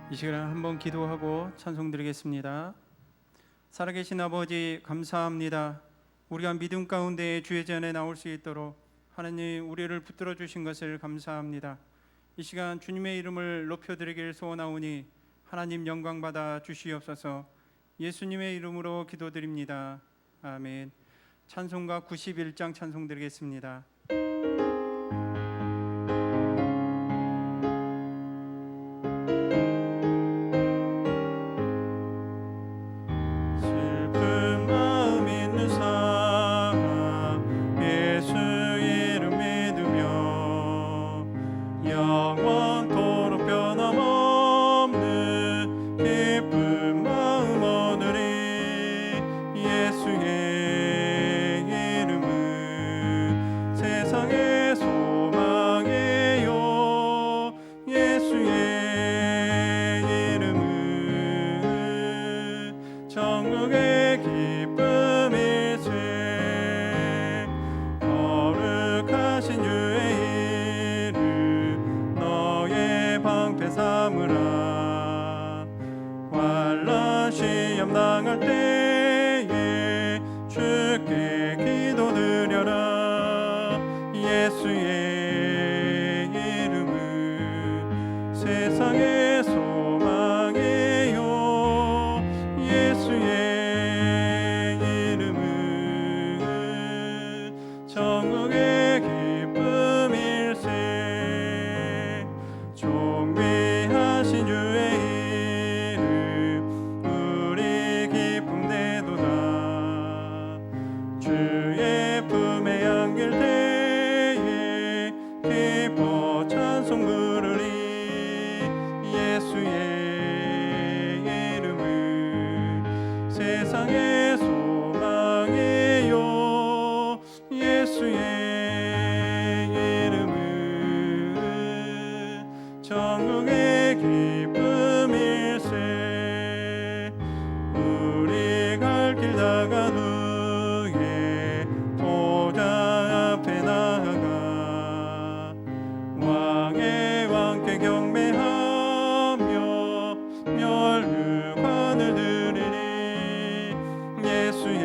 이 시간에 한번 기도하고 찬송 드리겠습니다. 살아계신 아버지 감사합니다. 우리가 믿음 가운데 주의 전에 나올 수 있도록 하나님 우리를 붙들어 주신 것을 감사합니다. 이 시간 주님의 이름을 높여드리길 소원하오니 하나님 영광 받아 주시옵소서. 예수님의 이름으로 기도드립니다. 아멘. 찬송가 91장 찬송 드리겠습니다. 천국의 기쁨일세. 거룩하신 주의 이름 너의 방패 삼으라. 환난 시험 당할 때에 주께 기도드려라. 예수의 이름은 세상의 소망이요. 예수의 이름은 천국의 기쁨일세. 존귀하신 주의 이름 우리 기쁨 되도다. 주의 품에 안길 때에 기뻐 찬송 부르리. 예수의 세상의 소망이요. 예수의 이름은 천국의 기쁨일세. 우리 갈 길 다간 후에 보좌 앞에 나아가 왕의 왕께 경배하며 멸류관을 드리리. 예수의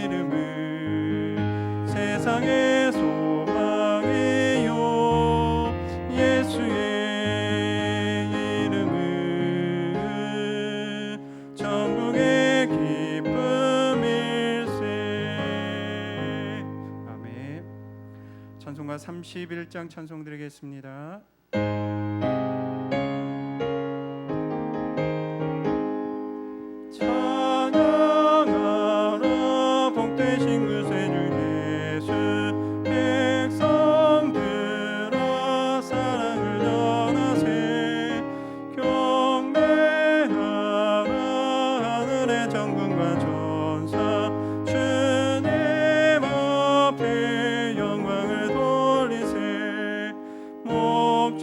이름은 세상의 소망이요. 예수의 이름은 천국의 기쁨일세. 아멘. 찬송가 31장 찬송 드리겠습니다. 찬양하라 복되신 구세주 예수. 백성들아 사랑을 전하세. 경배하라 하늘의 정군과 천사. 주님 앞에 영광을 돌리세. 목자들아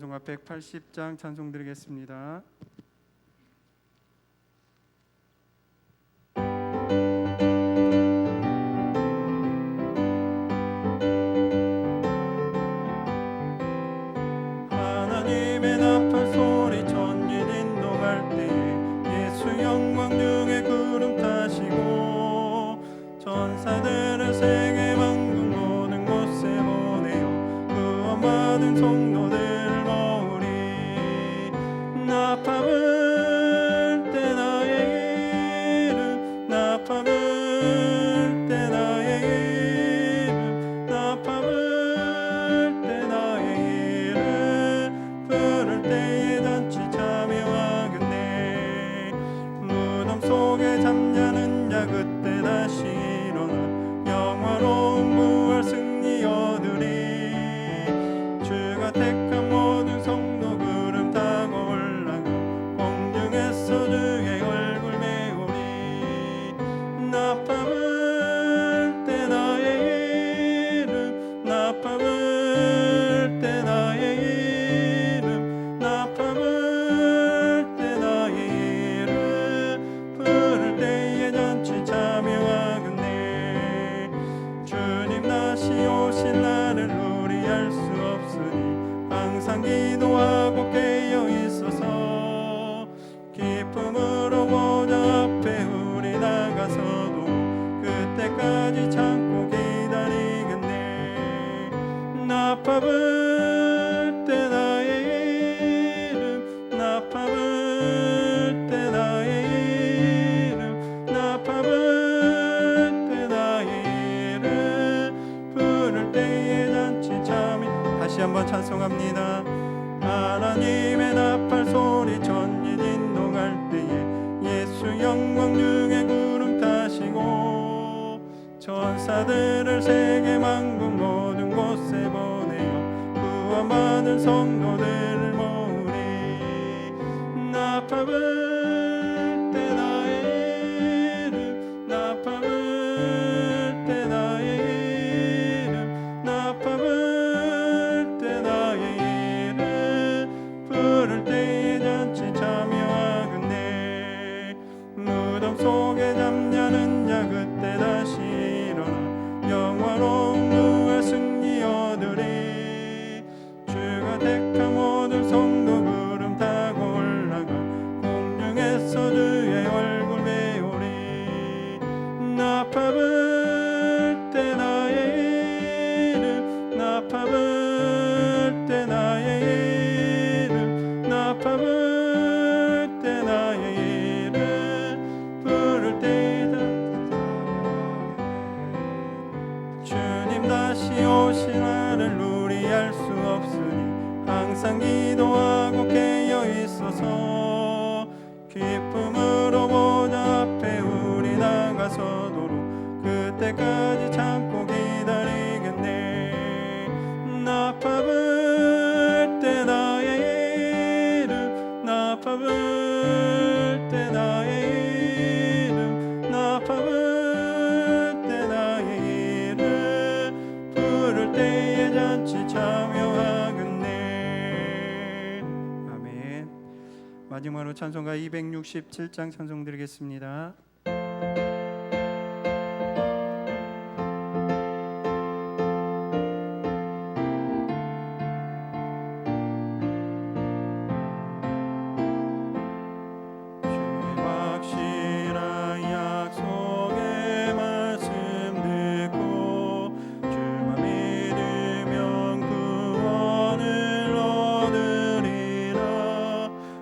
찬송가 180장 찬송 드리겠습니다. 하나님의 나팔 소리 전진 인도할 때에 예수 영광 중에 구름 타시고 전사들을 세계 만국 모든 곳에 보내어 구원받은 성도들 모으리. 나팔 불 때 나의 이름 나팔 불 때 나의 이름 나팔 불 때 나의 이름 부를 때에 잔치 참여하겠네. 무덤 속에 잠자는 자 그때 다시 일어나 영화로운 부활 승리 얻으리. 주가 택한 모든 성도 구름 타고 올라가 공중에서 주의 얼굴 메우리. 나팔 불 때 나의 이름 나팔 불 때 나의 이름 나팔 불 때 나의 이름 부를 때에 잔치 참여하겠네. 주님 다시 오실 날을 우리 알 수 없으니 항상 기도하고 깨어 있어서 기쁨으로 보좌 앞에 우리 나가서도 그때까지 참고 기다리겠네. 나팔 불 때 나의 이름 나팔 불 때 나의 이름 나팔 불 때 나의 이름 부를 때에 잔치 참이. 다시 한번 찬송합니다. 하나님의 나팔 소리 전진 인도할 때에 예수 영광 중에 구름 타시고 전사들을 세계 만국 모든 곳에 보내어 구원받은 성도들을 모으리. 나팔 불 때 나의 이름 나팔 불 때 나의 이름 나팔 불 때 나의 이름 부를 때에 잔치 참여하겠네. 무덤 속에 잠자는 자 그때 다시 일어나 영화로운 부활 승리 얻으리. 주가 택한 모든 성도 구름 타고 올라가 공중에서 주의 얼굴 메우리. 나팔 불 때 나의 이름 나팔 불 때 나의 이름 나팔 불 때 나의 이름 부를 때다. 주님 다시 오실 날을 우리 알 수 없으니 항상 기도하고 깨어 있어서 기쁨으로 보좌 앞에 우리 나가서도록 그때까지 참고 기다리겠네. 나팔 불 때 나의 이름 나팔 불 때 나의 이름 나팔 불 때 나의 이름 부를 때에 잔치 참여하겠네. 아멘. 마지막으로 찬송가 267장 찬송 드리겠습니다. 주의 확실한 약속의 말씀 듣고 주만 믿으면 구원을 얻으리라.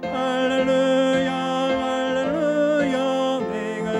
할렐루야 할렐루야 내가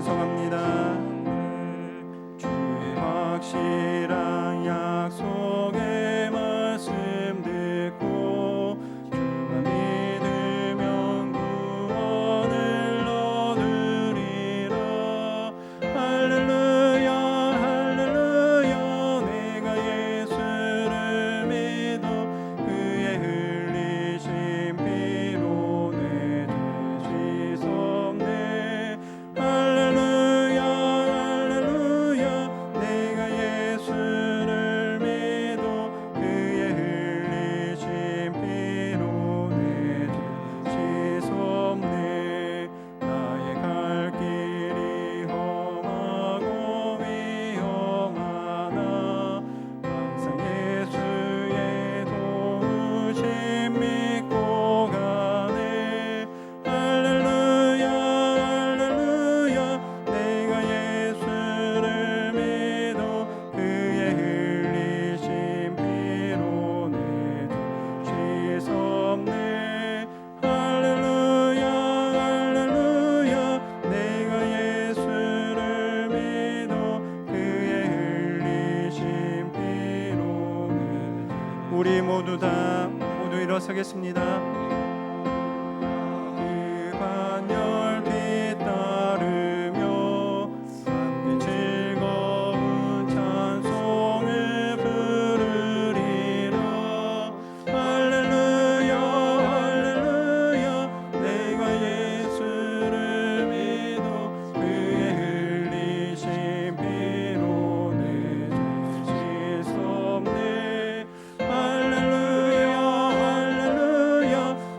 찬송합니다. 주의 확실한 약속의 말씀 듣고 주만 믿으면 구원을 얻으리라. 할렐루야 할렐루야. 내가 예수를 믿어 그의 흘리신 피로 내 죄 씻었네. 할렐루야 할렐루야. 내가 예수를 믿어 그의 흘리신 피로 내 죄 씻었네. 나의 갈 길이 험하고 위험하나 항상 예수의 도우심 믿고 가네. 할렐루야 할렐루야. 내가 예수를 믿어 그의 흘리신 피로 내 죄 씻었네. 할렐루야 할렐루야. 내가 예수를 믿어 그의 흘리신 피로 내 우리 모두 일어서겠습니다. 그 반열 뒤따르며 함께 즐거운 찬송을 부르리라. 할렐루야 할렐루야. 내가 예수를 믿어 그의 흘리신 피로 내 죄 씻었네. 할렐루야 할렐루야.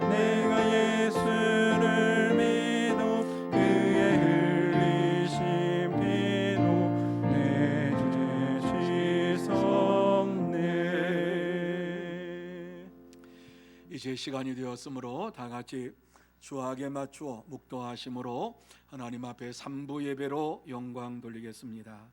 내가 예수를 믿어 그의 흘리신 피로 내 죄 씻었네. 이제 시간이 되었으므로 다 같이 주악에 맞추어 묵도하심으로 하나님 앞에 삼부 예배로 영광 돌리겠습니다.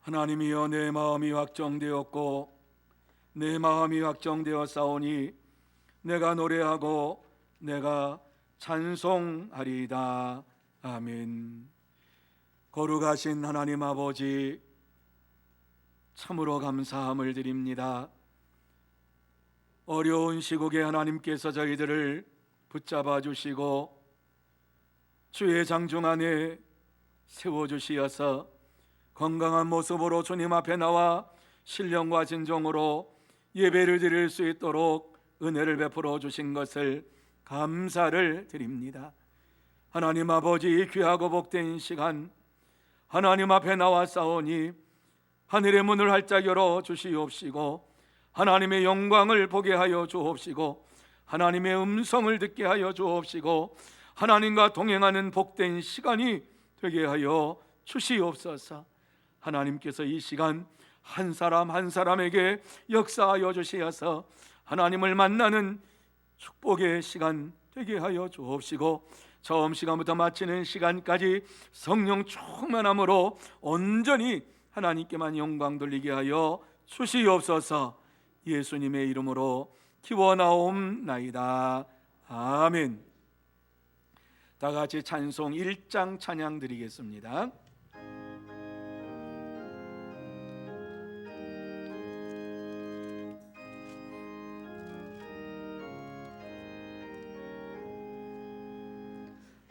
하나님이여, 내 마음이 확정되었고 내 마음이 확정되어 싸우니 내가 노래하고 내가 찬송하리이다. 아멘. 거룩하신 하나님 아버지, 참으로 감사함을 드립니다. 어려운 시국에 하나님께서 저희들을 붙잡아 주시고 주의 장중 안에 세워주시어서 건강한 모습으로 주님 앞에 나와 신령과 진정으로 예배를 드릴 수 있도록 은혜를 베풀어 주신 것을 감사를 드립니다. 하나님 아버지, 이 귀하고 복된 시간 하나님 앞에 나와 싸우니 하늘의 문을 활짝 열어 주시옵시고 하나님의 영광을 보게 하여 주옵시고 하나님의 음성을 듣게 하여 주옵시고 하나님과 동행하는 복된 시간이 되게 하여 주시옵소서. 하나님께서 이 시간 한 사람 한 사람에게 역사하여 주시어서 하나님을 만나는 축복의 시간 되게 하여 주옵시고 처음 시간부터 마치는 시간까지 성령 충만함으로 온전히 하나님께만 영광 돌리게 하여 주시옵소서. 예수님의 이름으로 기원하옵나이다. 아멘. 다 같이 찬송 1장 찬양 드리겠습니다.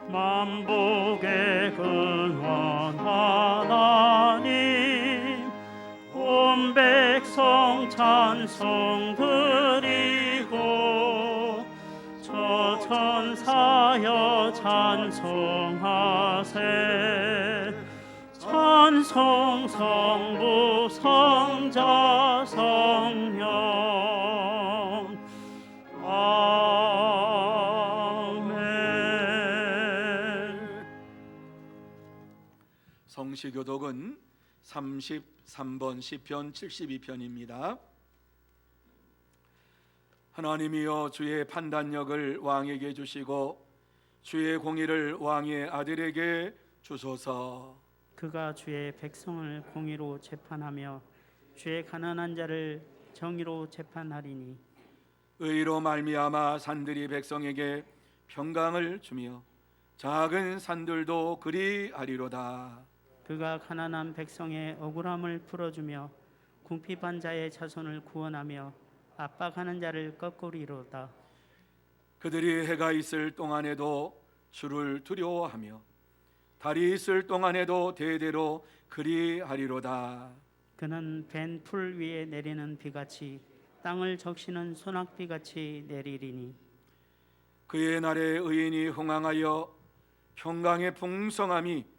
만복의 근원 하나님, 온 백성 찬송 드리고 저 천사여 찬송하세. 찬송 성부 성자 성령. 성시교독은 33번 시편 72편입니다. 하나님이여 주의 판단력을 왕에게 주시고 주의 공의를 왕의 아들에게 주소서. 그가 주의 백성을 공의로 재판하며 주의 가난한 자를 정의로 재판하리니 의로 말미암아 산들이 백성에게 평강을 주며 작은 산들도 그리하리로다. 그가 가난한 백성의 억울함을 풀어주며 궁핍한 자의 자손을 구원하며 압박하는 자를 꺾으리로다. 그들이 해가 있을 동안에도 주를 두려워하며 달이 있을 동안에도 대대로 그리하리로다. 그는 벤 풀 위에 내리는 비같이 땅을 적시는 소낙비같이 내리리니 그의 날에 의인이 흥황하여 평강의 풍성함이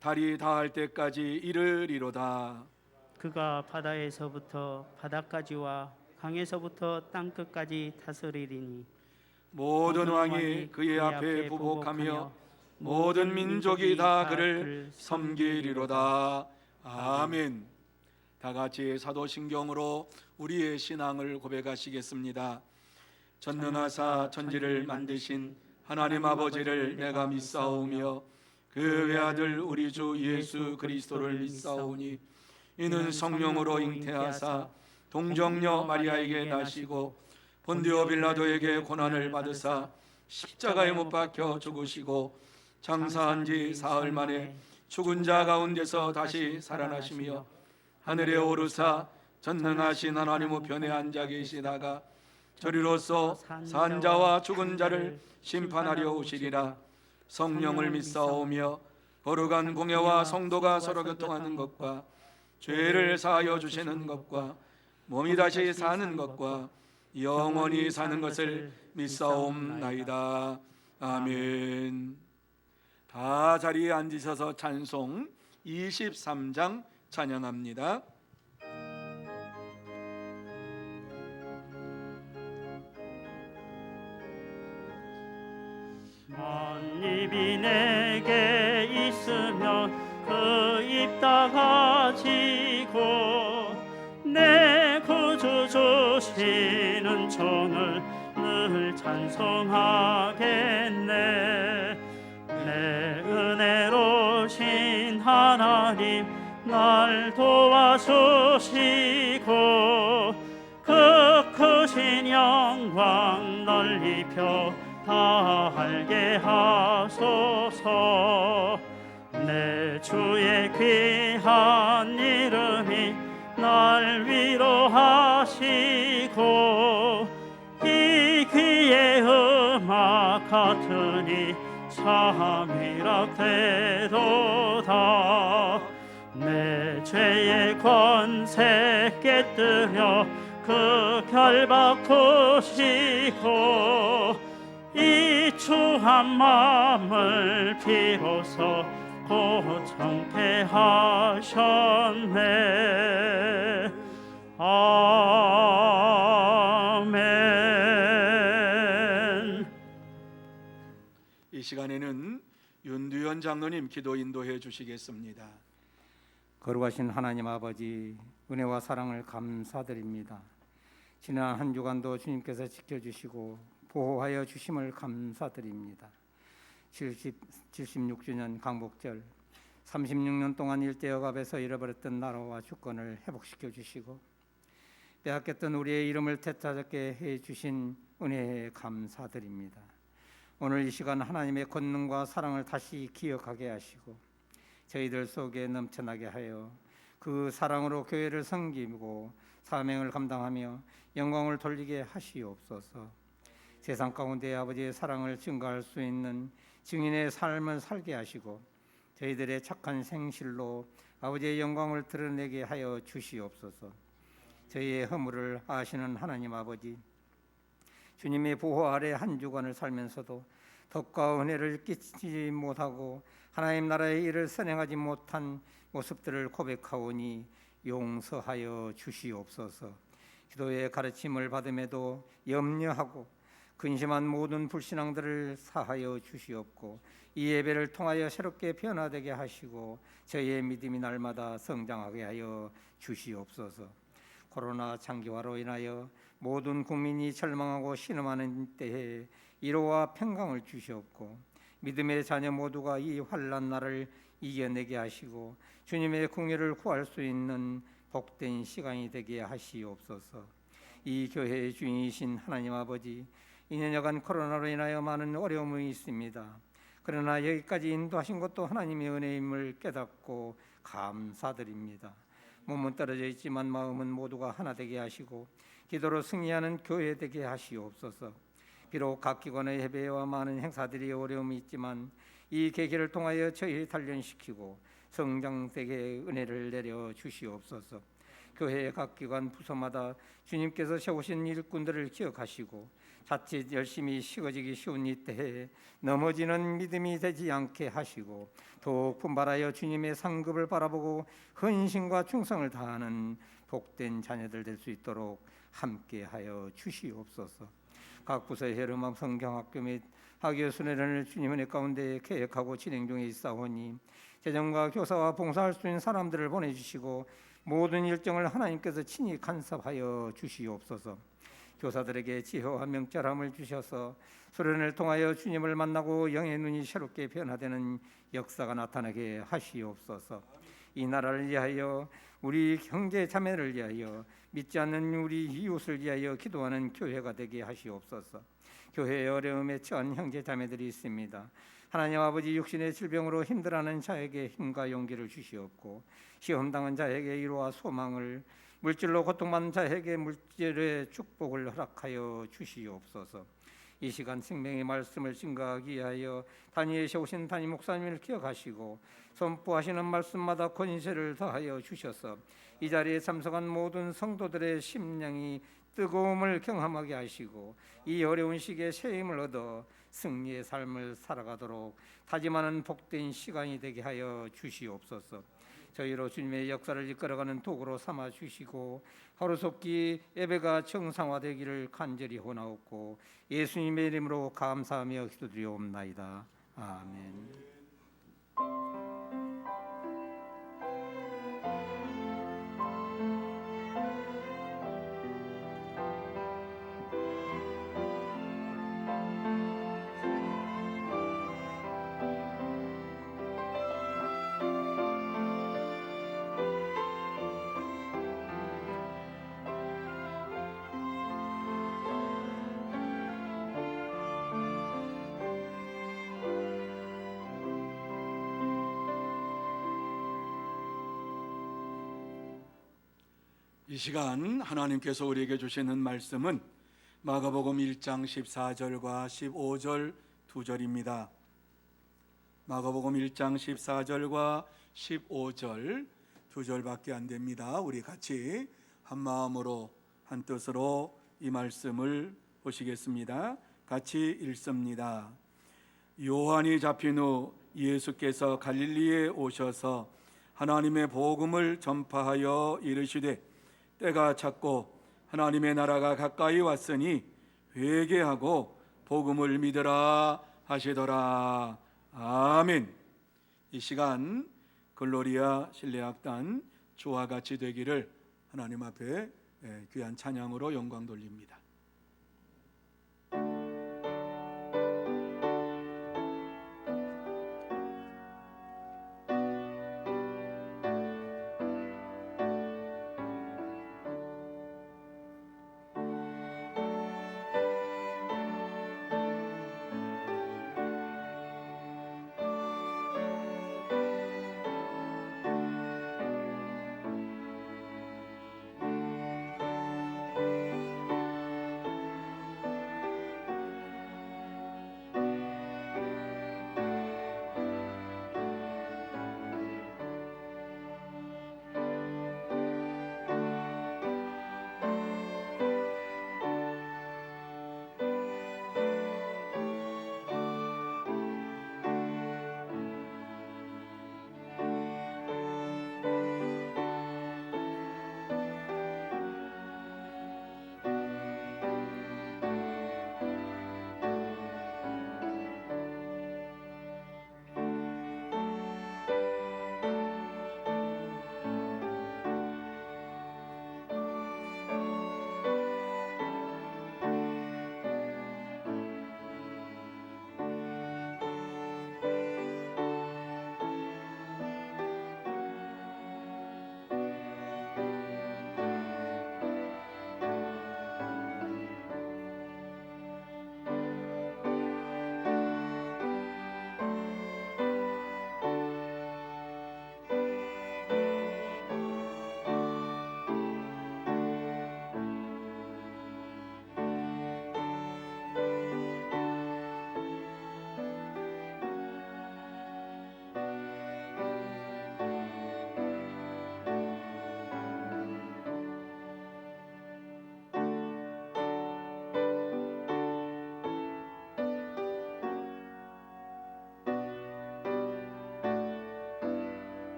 달이 닿을 때까지 이르리로다. 그가 바다에서부터 바다까지와 강에서부터 땅끝까지 다스리리니 모든 왕이 그의 앞에 부복하며 모든 민족이 다 그를 섬기리로다. 아멘. 다 같이 사도신경으로 우리의 신앙을 고백하시겠습니다. 전능하사 천지를 만드신 하나님 아버지를 내가 믿사오며 그 외아들 우리 주 예수 그리스도를 믿사오니 이는 성령으로 잉태하사 동정녀 마리아에게 나시고 본디오 빌라도에게 고난을 받으사 십자가에 못 박혀 죽으시고 장사한 지 사흘 만에 죽은 자 가운데서 다시 살아나시며 하늘에 오르사 전능하신 하나님 우편에 앉아 계시다가 저리로서 산 자와 죽은 자를 심판하려 오시리라. 성령을 믿사오며 거룩한 공예와 성도가 서로 교통하는 것과 죄를 사하여 주시는 것과 몸이 다시 사는 것과 영원히 사는 것을 믿사옵나이다. 아멘. 다 자리에 앉으셔서 찬송 23장 찬양합니다. 만입이 내게 있으면 그 입 다 가지고 내 구주 주시는 종을 늘 찬송하겠네. 내 은혜로신 하나님 날 도와주시고 그 크신 영광 널리 펴 다 알게 하소서. 내 주의 귀한 이름이 날 위로하시고 이 귀의 음악 같으니 참이락 되도다. 내 죄의 권세 깨뜨려 그 결박 푸시고 이 추한 마음을 비로소 고정케 하셨네. 아멘. 이 시간에는 윤두현 장로님 기도 인도해 주시겠습니다. 거룩하신 하나님 아버지, 은혜와 사랑을 감사드립니다. 지난 한 주간도 주님께서 지켜주시고 보호하여 주심을 감사드립니다. 76주년 강복절, 36년 동안 일제역압에서 잃어버렸던 나라와 주권을 회복시켜 주시고 빼앗겼던 우리의 이름을 되찾게 해주신 은혜에 감사드립니다. 오늘 이 시간 하나님의 권능과 사랑을 다시 기억하게 하시고 저희들 속에 넘쳐나게 하여 그 사랑으로 교회를 섬기고 사명을 감당하며 영광을 돌리게 하시옵소서. 세상 가운데 아버지의 사랑을 증거할 수 있는 증인의 삶을 살게 하시고 저희들의 착한 생실로 아버지의 영광을 드러내게 하여 주시옵소서. 저희의 허물을 아시는 하나님 아버지, 주님의 보호 아래 한 주간을 살면서도 덕과 은혜를 끼치지 못하고 하나님 나라의 일을 선행하지 못한 모습들을 고백하오니 용서하여 주시옵소서. 기도의 가르침을 받음에도 염려하고 근심한 모든 불신앙들을 사하여 주시옵고 이 예배를 통하여 새롭게 변화되게 하시고 저희의 믿음이 날마다 성장하게 하여 주시옵소서. 코로나 장기화로 인하여 모든 국민이 절망하고 신음하는 때에 위로와 평강을 주시옵고 믿음의 자녀 모두가 이 환난 날을 이겨내게 하시고 주님의 궁예를 구할 수 있는 복된 시간이 되게 하시옵소서. 이 교회의 주인이신 하나님 아버지, 2년여간 코로나로 인하여 많은 어려움이 있습니다. 그러나 여기까지 인도하신 것도 하나님의 은혜임을 깨닫고 감사드립니다. 몸은 떨어져 있지만 마음은 모두가 하나 되게 하시고 기도로 승리하는 교회 되게 하시옵소서. 비록 각 기관의 예배와 많은 행사들이 어려움이 있지만 이 계기를 통하여 저희 단련시키고 성장되게 은혜를 내려 주시옵소서. 교회의 각 기관 부서마다 주님께서 세우신 일꾼들을 기억하시고 자칫 열심히 식어지기 쉬운 이때에 넘어지는 믿음이 되지 않게 하시고 더욱 분발하여 주님의 상급을 바라보고 헌신과 충성을 다하는 복된 자녀들 될 수 있도록 함께하여 주시옵소서. 각 부서의 헤르맘 성경학교 및 학교 순회를 주님 은혜 가운데 계획하고 진행 중에 있사오니 재정과 교사와 봉사할 수 있는 사람들을 보내주시고 모든 일정을 하나님께서 친히 간섭하여 주시옵소서. 교사들에게 지혜와 명철함을 주셔서 수련을 통하여 주님을 만나고 영의 눈이 새롭게 변화되는 역사가 나타나게 하시옵소서. 이 나라를 위하여 우리 형제 자매를 위하여 믿지 않는 우리 이웃을 위하여 기도하는 교회가 되게 하시옵소서. 교회의 어려움에 처한 형제 자매들이 있습니다. 하나님 아버지, 육신의 질병으로 힘들어하는 자에게 힘과 용기를 주시옵고 시험당한 자에게 위로와 소망을, 물질로 고통받는 자에게 물질의 축복을 허락하여 주시옵소서. 이 시간 생명의 말씀을 증거하기 위하여 단위에 세우신 담임 목사님을 기억하시고 선포하시는 말씀마다 권세를 더하여 주셔서 이 자리에 참석한 모든 성도들의 심령이 뜨거움을 경험하게 하시고 이 어려운 시기에 새 힘을 얻어 승리의 삶을 살아가도록 다짐하는 복된 시간이 되게 하여 주시옵소서. 저희로 주님의 역사를 이끌어가는 도구로 삼아 주시고 하루속히 예배가 정상화되기를 간절히 원하옵고 예수님의 이름으로 감사하며 기도드리옵나이다. 아멘. 이 시간 하나님께서 우리에게 주시는 말씀은 마가복음 1장 14절과 15절 2절입니다. 마가복음 1장 14절과 15절 2절밖에 안 됩니다. 우리 같이 한 마음으로 한 뜻으로 이 말씀을 보시겠습니다. 같이 읽습니다. 요한이 잡힌 후 예수께서 갈릴리에 오셔서 하나님의 복음을 전파하여 이르시되 때가 찼고 하나님의 나라가 가까이 왔으니 회개하고 복음을 믿으라 하시더라. 아멘. 이 시간 글로리아 신뢰악단 주와 같이 되기를 하나님 앞에 귀한 찬양으로 영광 돌립니다.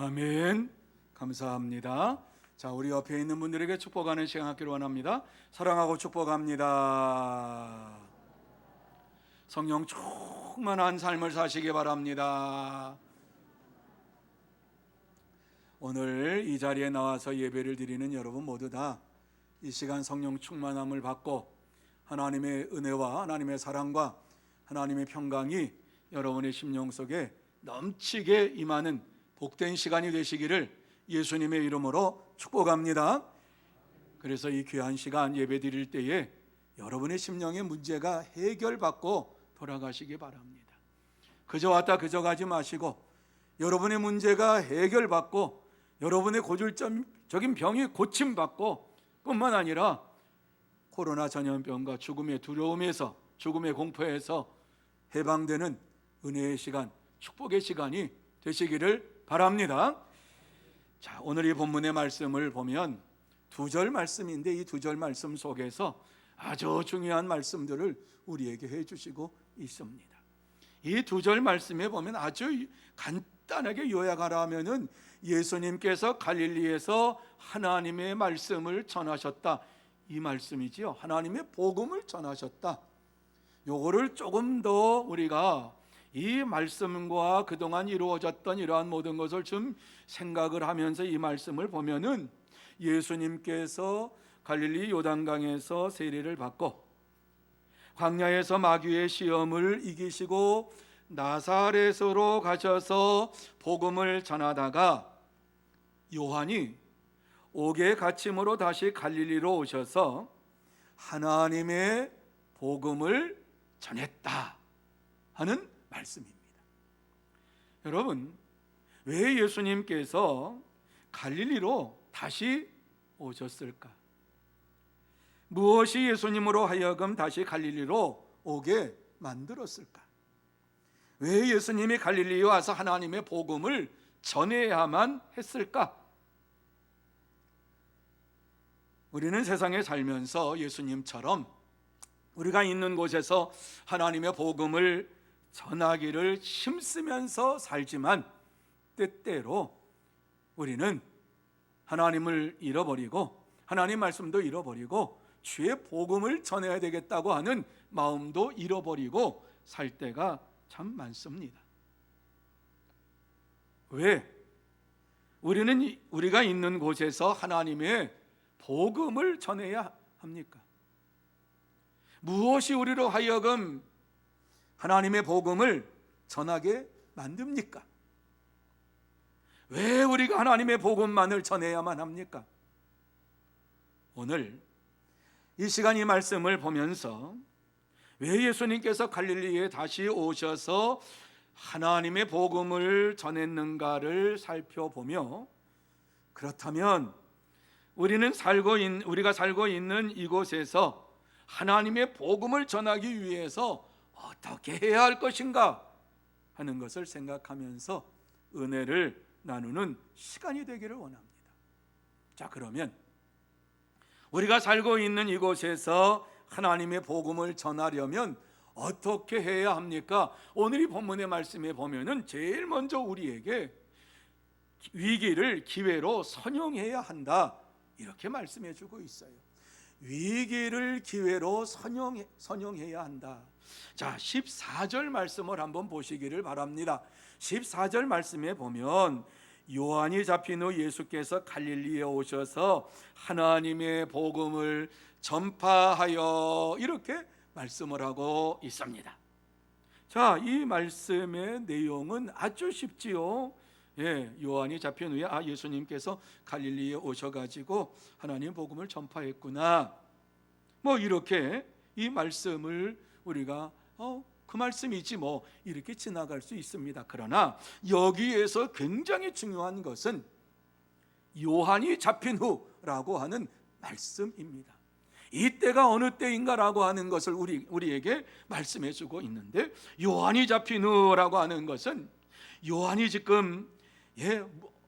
아멘. 감사합니다. 자, 우리 옆에 있는 분들에게 축복하는 시간 갖기를 원합니다. 사랑하고 축복합니다. 성령 충만한 삶을 사시기 바랍니다. 오늘 이 자리에 나와서 예배를 드리는 여러분 모두 다 이 시간 성령 충만함을 받고 하나님의 은혜와 하나님의 사랑과 하나님의 평강이 여러분의 심령 속에 넘치게 임하는 복된 시간이 되시기를 예수님의 이름으로 축복합니다. 그래서 이 귀한 시간 예배 드릴 때에 여러분의 심령의 문제가 해결받고 돌아가시기 바랍니다. 그저 왔다 그저 가지 마시고 여러분의 문제가 해결받고 여러분의 고질적인 병이 고침받고 뿐만 아니라 코로나 전염병과 죽음의 두려움에서, 죽음의 공포에서 해방되는 은혜의 시간, 축복의 시간이 되시기를 바랍니다. 자, 오늘 이 본문의 말씀을 보면 두 절 말씀인데 이 두 절 말씀 속에서 아주 중요한 말씀들을 우리에게 해주시고 있습니다. 이 두 절 말씀에 보면 아주 간단하게 요약하라면은 예수님께서 갈릴리에서 하나님의 말씀을 전하셨다, 이 말씀이지요. 하나님의 복음을 전하셨다. 요거를 조금 더 우리가 이 말씀과 그동안 이루어졌던 이러한 모든 것을 좀 생각을 하면서 이 말씀을 보면은 예수님께서 갈릴리 요단강에서 세례를 받고 광야에서 마귀의 시험을 이기시고 나사렛으로 가셔서 복음을 전하다가 요한이 옥의 갇힘으로 다시 갈릴리로 오셔서 하나님의 복음을 전했다 하는 말씀입니다. 여러분, 왜 예수님께서 갈릴리로 다시 오셨을까? 무엇이 예수님으로 하여금 다시 갈릴리로 오게 만들었을까? 왜 예수님이 갈릴리에 와서 하나님의 복음을 전해야만 했을까? 우리는 세상에 살면서 예수님처럼 우리가 있는 곳에서 하나님의 복음을 전하기를 힘쓰면서 살지만 때때로 우리는 하나님을 잃어버리고 하나님 말씀도 잃어버리고 주의 복음을 전해야 되겠다고 하는 마음도 잃어버리고 살 때가 참 많습니다. 왜? 우리가 있는 곳에서 하나님의 복음을 전해야 합니까? 무엇이 우리로 하여금 하나님의 복음을 전하게 만듭니까? 왜 우리가 하나님의 복음만을 전해야만 합니까? 오늘 이 시간 이 말씀을 보면서 왜 예수님께서 갈릴리에 다시 오셔서 하나님의 복음을 전했는가를 살펴보며, 그렇다면 우리가 살고 있는 이곳에서 하나님의 복음을 전하기 위해서 어떻게 해야 할 것인가 하는 것을 생각하면서 은혜를 나누는 시간이 되기를 원합니다. 자, 그러면 우리가 살고 있는 이곳에서 하나님의 복음을 전하려면 어떻게 해야 합니까? 오늘 이 본문의 말씀에 보면은 제일 먼저 우리에게 위기를 기회로 선용해야 한다, 이렇게 말씀해 주고 있어요. 위기를 기회로 선용해야 한다. 자, 14절 말씀을 한번 보시기를 바랍니다. 14절 말씀에 보면 요한이 잡힌 후 예수께서 갈릴리에 오셔서 하나님의 복음을 전파하여, 이렇게 말씀을 하고 있습니다. 자, 이 말씀의 내용은 아주 쉽지요. 요한이 잡힌 후에 예수님께서 갈릴리에 오셔가지고 하나님의 복음을 전파했구나, 뭐 이렇게 이 말씀을 우리가 그 말씀이지 뭐 이렇게 지나갈 수 있습니다. 그러나 여기에서 굉장히 중요한 것은 요한이 잡힌 후라고 하는 말씀입니다. 이때가 어느 때인가라고 하는 것을 우리에게 말씀해 주고 있는데, 요한이 잡힌 후라고 하는 것은 요한이 지금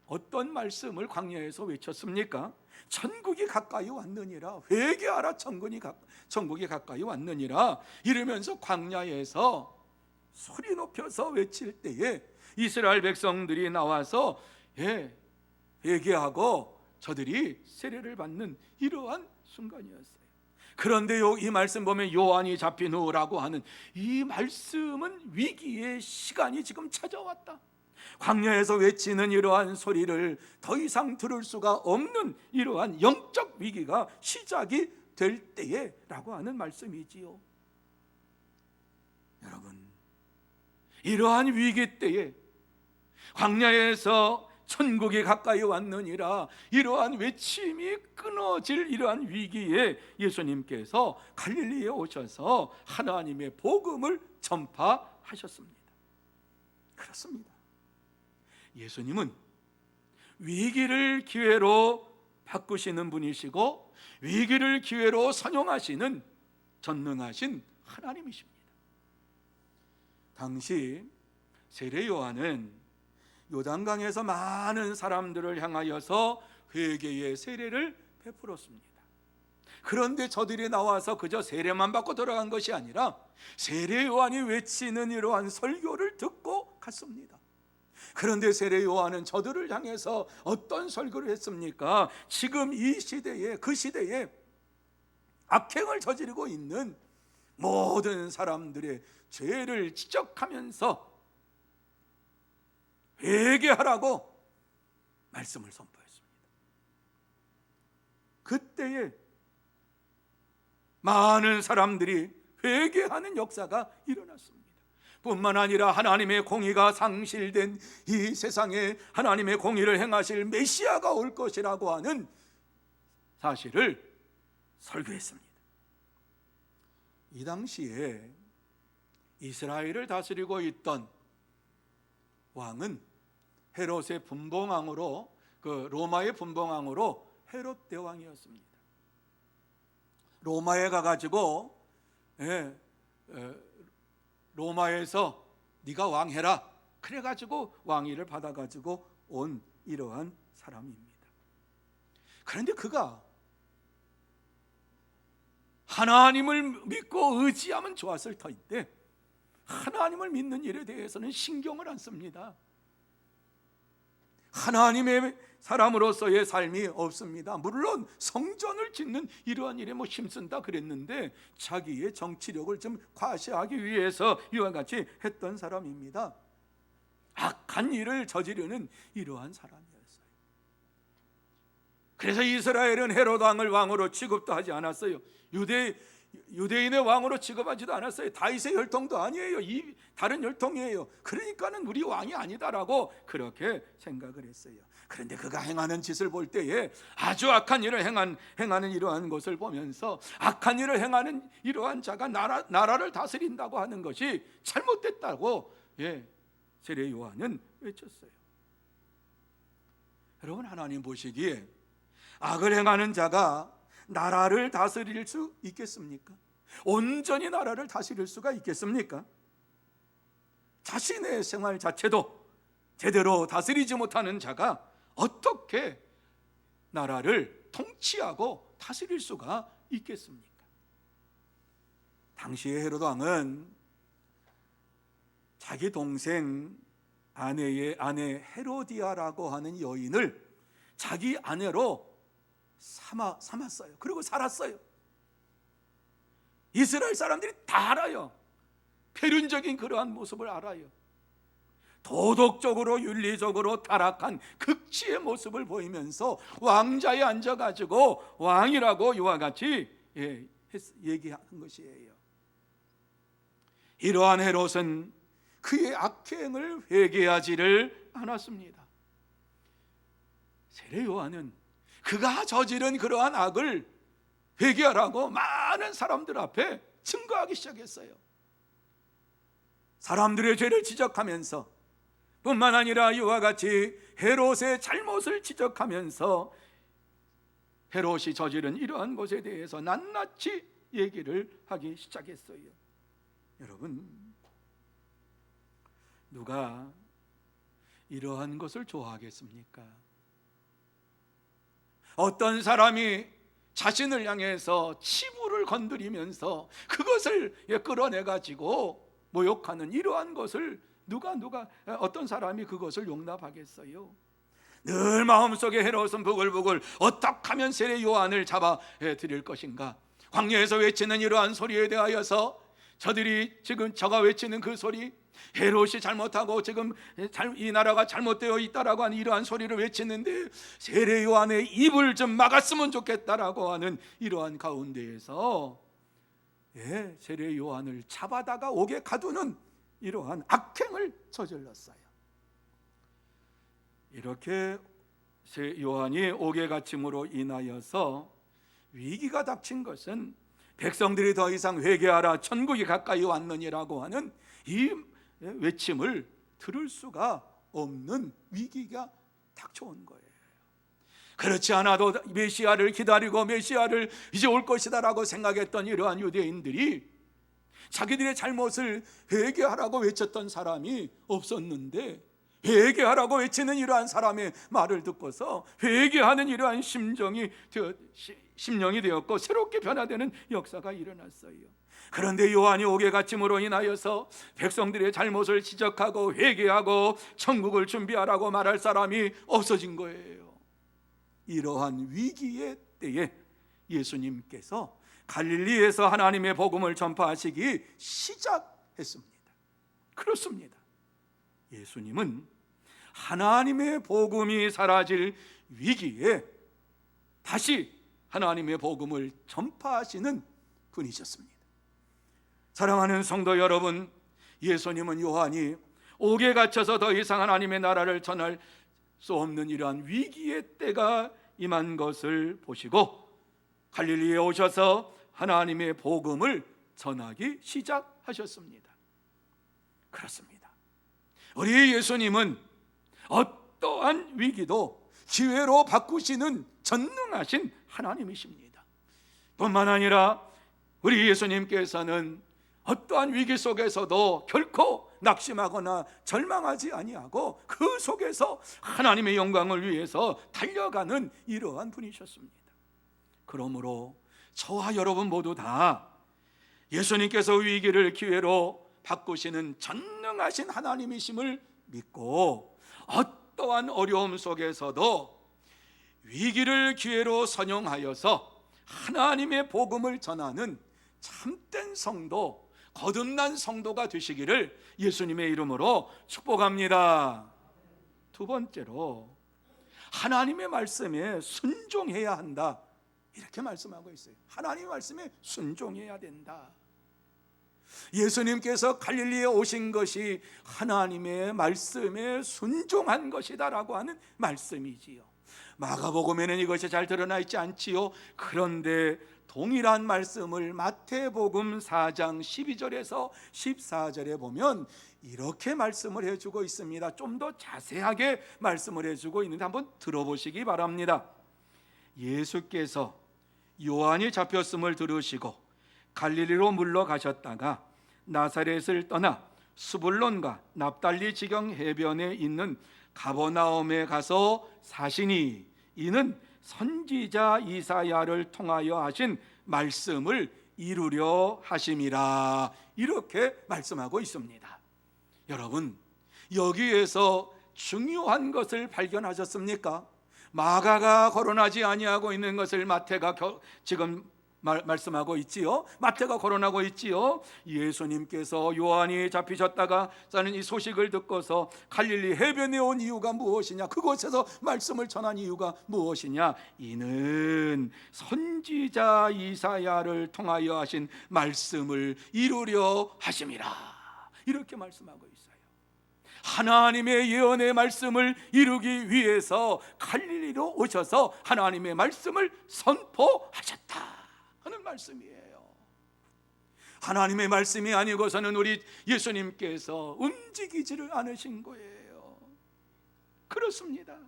어떤 말씀을 광야에서 외쳤습니까? 천국이 가까이 왔느니라, 회개하라, 천국이 가까이 왔느니라 이러면서 광야에서 소리 높여서 외칠 때에 이스라엘 백성들이 나와서 회개하고 저들이 세례를 받는 이러한 순간이었어요. 그런데 이 말씀 보면 요한이 잡힌 후라고 하는 이 말씀은 위기의 시간이 지금 찾아왔다. 광야에서 외치는 이러한 소리를 더 이상 들을 수가 없는 이러한 영적 위기가 시작이 될 때에라고 하는 말씀이지요. 여러분, 이러한 위기 때에 광야에서 천국이 가까이 왔느니라 이러한 외침이 끊어질 이러한 위기에 예수님께서 갈릴리에 오셔서 하나님의 복음을 전파하셨습니다. 그렇습니다. 예수님은 위기를 기회로 바꾸시는 분이시고 위기를 기회로 선용하시는 전능하신 하나님이십니다. 당시 세례 요한은 요단강에서 많은 사람들을 향하여서 회개의 세례를 베풀었습니다. 그런데 저들이 나와서 그저 세례만 받고 돌아간 것이 아니라 세례 요한이 외치는 이러한 설교를 듣고 갔습니다. 그런데 세례 요한은 저들을 향해서 어떤 설교를 했습니까? 지금 이 시대에, 그 시대에 악행을 저지르고 있는 모든 사람들의 죄를 지적하면서 회개하라고 말씀을 선포했습니다. 그때에 많은 사람들이 회개하는 역사가 일어났습니다. 뿐만 아니라 하나님의 공의가 상실된 이 세상에 하나님의 공의를 행하실 메시아가 올 것이라고 하는 사실을 설교했습니다. 이 당시에 이스라엘을 다스리고 있던 왕은 헤롯의 분봉왕으로 로마의 분봉왕으로 헤롯 대왕이었습니다. 로마에 가가지고 로마에서 네가 왕해라 그래가지고 왕위를 받아가지고 온 이러한 사람입니다. 그런데 그가 하나님을 믿고 의지하면 좋았을 터인데 하나님을 믿는 일에 대해서는 신경을 안 씁니다. 하나님의 사람으로서의 삶이 없습니다. 물론 성전을 짓는 이러한 일에 힘쓴다 그랬는데 자기의 정치력을 좀 과시하기 위해서 이와 같이 했던 사람입니다. 악한 일을 저지르는 이러한 사람이었어요. 그래서 이스라엘은 헤롯 왕을 왕으로 취급도 하지 않았어요. 유대인의 왕으로 취급하지도 않았어요. 다윗의 혈통도 아니에요. 이 다른 혈통이에요. 그러니까는 우리 왕이 아니다라고 그렇게 생각을 했어요. 그런데 그가 행하는 짓을 볼 때에 아주 악한 일을 행하는 이러한 것을 보면서 악한 일을 행하는 이러한 자가 나라를 다스린다고 하는 것이 잘못됐다고 세례 요한은 외쳤어요. 여러분, 하나님 보시기에 악을 행하는 자가 나라를 다스릴 수 있겠습니까? 온전히 나라를 다스릴 수가 있겠습니까? 자신의 생활 자체도 제대로 다스리지 못하는 자가 어떻게 나라를 통치하고 다스릴 수가 있겠습니까? 당시의 헤롯 왕은 자기 동생 아내의 아내 헤로디아라고 하는 여인을 자기 아내로 삼았어요. 그리고 살았어요. 이스라엘 사람들이 다 알아요. 표륜적인 그러한 모습을 알아요. 도덕적으로 윤리적으로 타락한 극치의 모습을 보이면서 왕자에 앉아가지고 왕이라고 이와 같이 얘기하는 것이에요. 이러한 헤롯은 그의 악행을 회개하지를 않았습니다. 세례 요한은 그가 저지른 그러한 악을 회개하라고 많은 사람들 앞에 증거하기 시작했어요. 사람들의 죄를 지적하면서 뿐만 아니라 이와 같이 헤롯의 잘못을 지적하면서 헤롯이 저지른 이러한 것에 대해서 낱낱이 얘기를 하기 시작했어요. 여러분, 누가 이러한 것을 좋아하겠습니까? 어떤 사람이 자신을 향해서 치부를 건드리면서 그것을 끌어내가지고 모욕하는 이러한 것을 누가 어떤 사람이 그것을 용납하겠어요? 늘 마음속에 해로운 부글부글 어떻게 하면 세례 요한을 잡아 드릴 것인가. 광야에서 외치는 이러한 소리에 대하여서 저들이 지금 저가 외치는 그 소리, 헤롯이 잘못하고 지금 이 나라가 잘못되어 있다라고 하는 이러한 소리를 외치는데 세례 요한의 입을 좀 막았으면 좋겠다라고 하는 이러한 가운데에서 세례 요한을 잡아다가 옥에 가두는 이러한 악행을 저질렀어요. 이렇게 요한이 옥에 갇힘으로 인하여서 위기가 닥친 것은 백성들이 더 이상 회개하라 천국이 가까이 왔느니라고 하는 이 외침을 들을 수가 없는 위기가 닥쳐온 거예요. 그렇지 않아도 메시아를 기다리고 메시아를 이제 올 것이다라고 생각했던 이러한 유대인들이 자기들의 잘못을 회개하라고 외쳤던 사람이 없었는데 회개하라고 외치는 이러한 사람의 말을 듣고서 회개하는 이러한 심령이 되었고 새롭게 변화되는 역사가 일어났어요. 그런데 요한이 옥에 갇힘으로 인하여서 백성들의 잘못을 지적하고 회개하고 천국을 준비하라고 말할 사람이 없어진 거예요. 이러한 위기의 때에 예수님께서 갈릴리에서 하나님의 복음을 전파하시기 시작했습니다. 그렇습니다. 예수님은 하나님의 복음이 사라질 위기에 다시 하나님의 복음을 전파하시는 분이셨습니다. 사랑하는 성도 여러분, 예수님은 요한이 옥에 갇혀서 더 이상 하나님의 나라를 전할 수 없는 이러한 위기의 때가 임한 것을 보시고 갈릴리에 오셔서 하나님의 복음을 전하기 시작하셨습니다. 그렇습니다. 우리 예수님은 어떠한 위기도 기회로 바꾸시는 전능하신 하나님이십니다. 뿐만 아니라 우리 예수님께서는 어떠한 위기 속에서도 결코 낙심하거나 절망하지 아니하고 그 속에서 하나님의 영광을 위해서 달려가는 이러한 분이셨습니다. 그러므로 저와 여러분 모두 다 예수님께서 위기를 기회로 바꾸시는 전능하신 하나님이심을 믿고 어떠한 어려움 속에서도 위기를 기회로 선용하여서 하나님의 복음을 전하는 참된 성도, 거듭난 성도가 되시기를 예수님의 이름으로 축복합니다. 두 번째로 하나님의 말씀에 순종해야 한다, 이렇게 말씀하고 있어요. 하나님의 말씀에 순종해야 된다. 예수님께서 갈릴리에 오신 것이 하나님의 말씀에 순종한 것이다라고 하는 말씀이지요. 마가복음에는 이것이 잘 드러나 있지 않지요. 그런데 동일한 말씀을 마태복음 4장 12절에서 14절에 보면 이렇게 말씀을 해주고 있습니다. 좀 더 자세하게 말씀을 해주고 있는데 한번 들어보시기 바랍니다. 예수께서 요한이 잡혔음을 들으시고 갈릴리로 물러가셨다가 나사렛을 떠나 스불론과 납달리 지경 해변에 있는 가버나움에 가서 사시니 이는 선지자 이사야를 통하여 하신 말씀을 이루려 하심이라, 이렇게 말씀하고 있습니다. 여러분, 여기에서 중요한 것을 발견하셨습니까? 마가가 거론하지 아니하고 있는 것을 마태가 지금 말씀하고 있지요. 마태가 거론하고 있지요. 예수님께서 요한이 잡히셨다가 자는 이 소식을 듣고서 갈릴리 해변에 온 이유가 무엇이냐, 그곳에서 말씀을 전한 이유가 무엇이냐, 이는 선지자 이사야를 통하여 하신 말씀을 이루려 하심이라, 이렇게 말씀하고 있어요. 하나님의 예언의 말씀을 이루기 위해서 갈릴리로 오셔서 하나님의 말씀을 선포하셨다 하는 말씀이에요. 하나님의 말씀이 아니고서는 우리 예수님께서 움직이지를 않으신 거예요. 그렇습니다.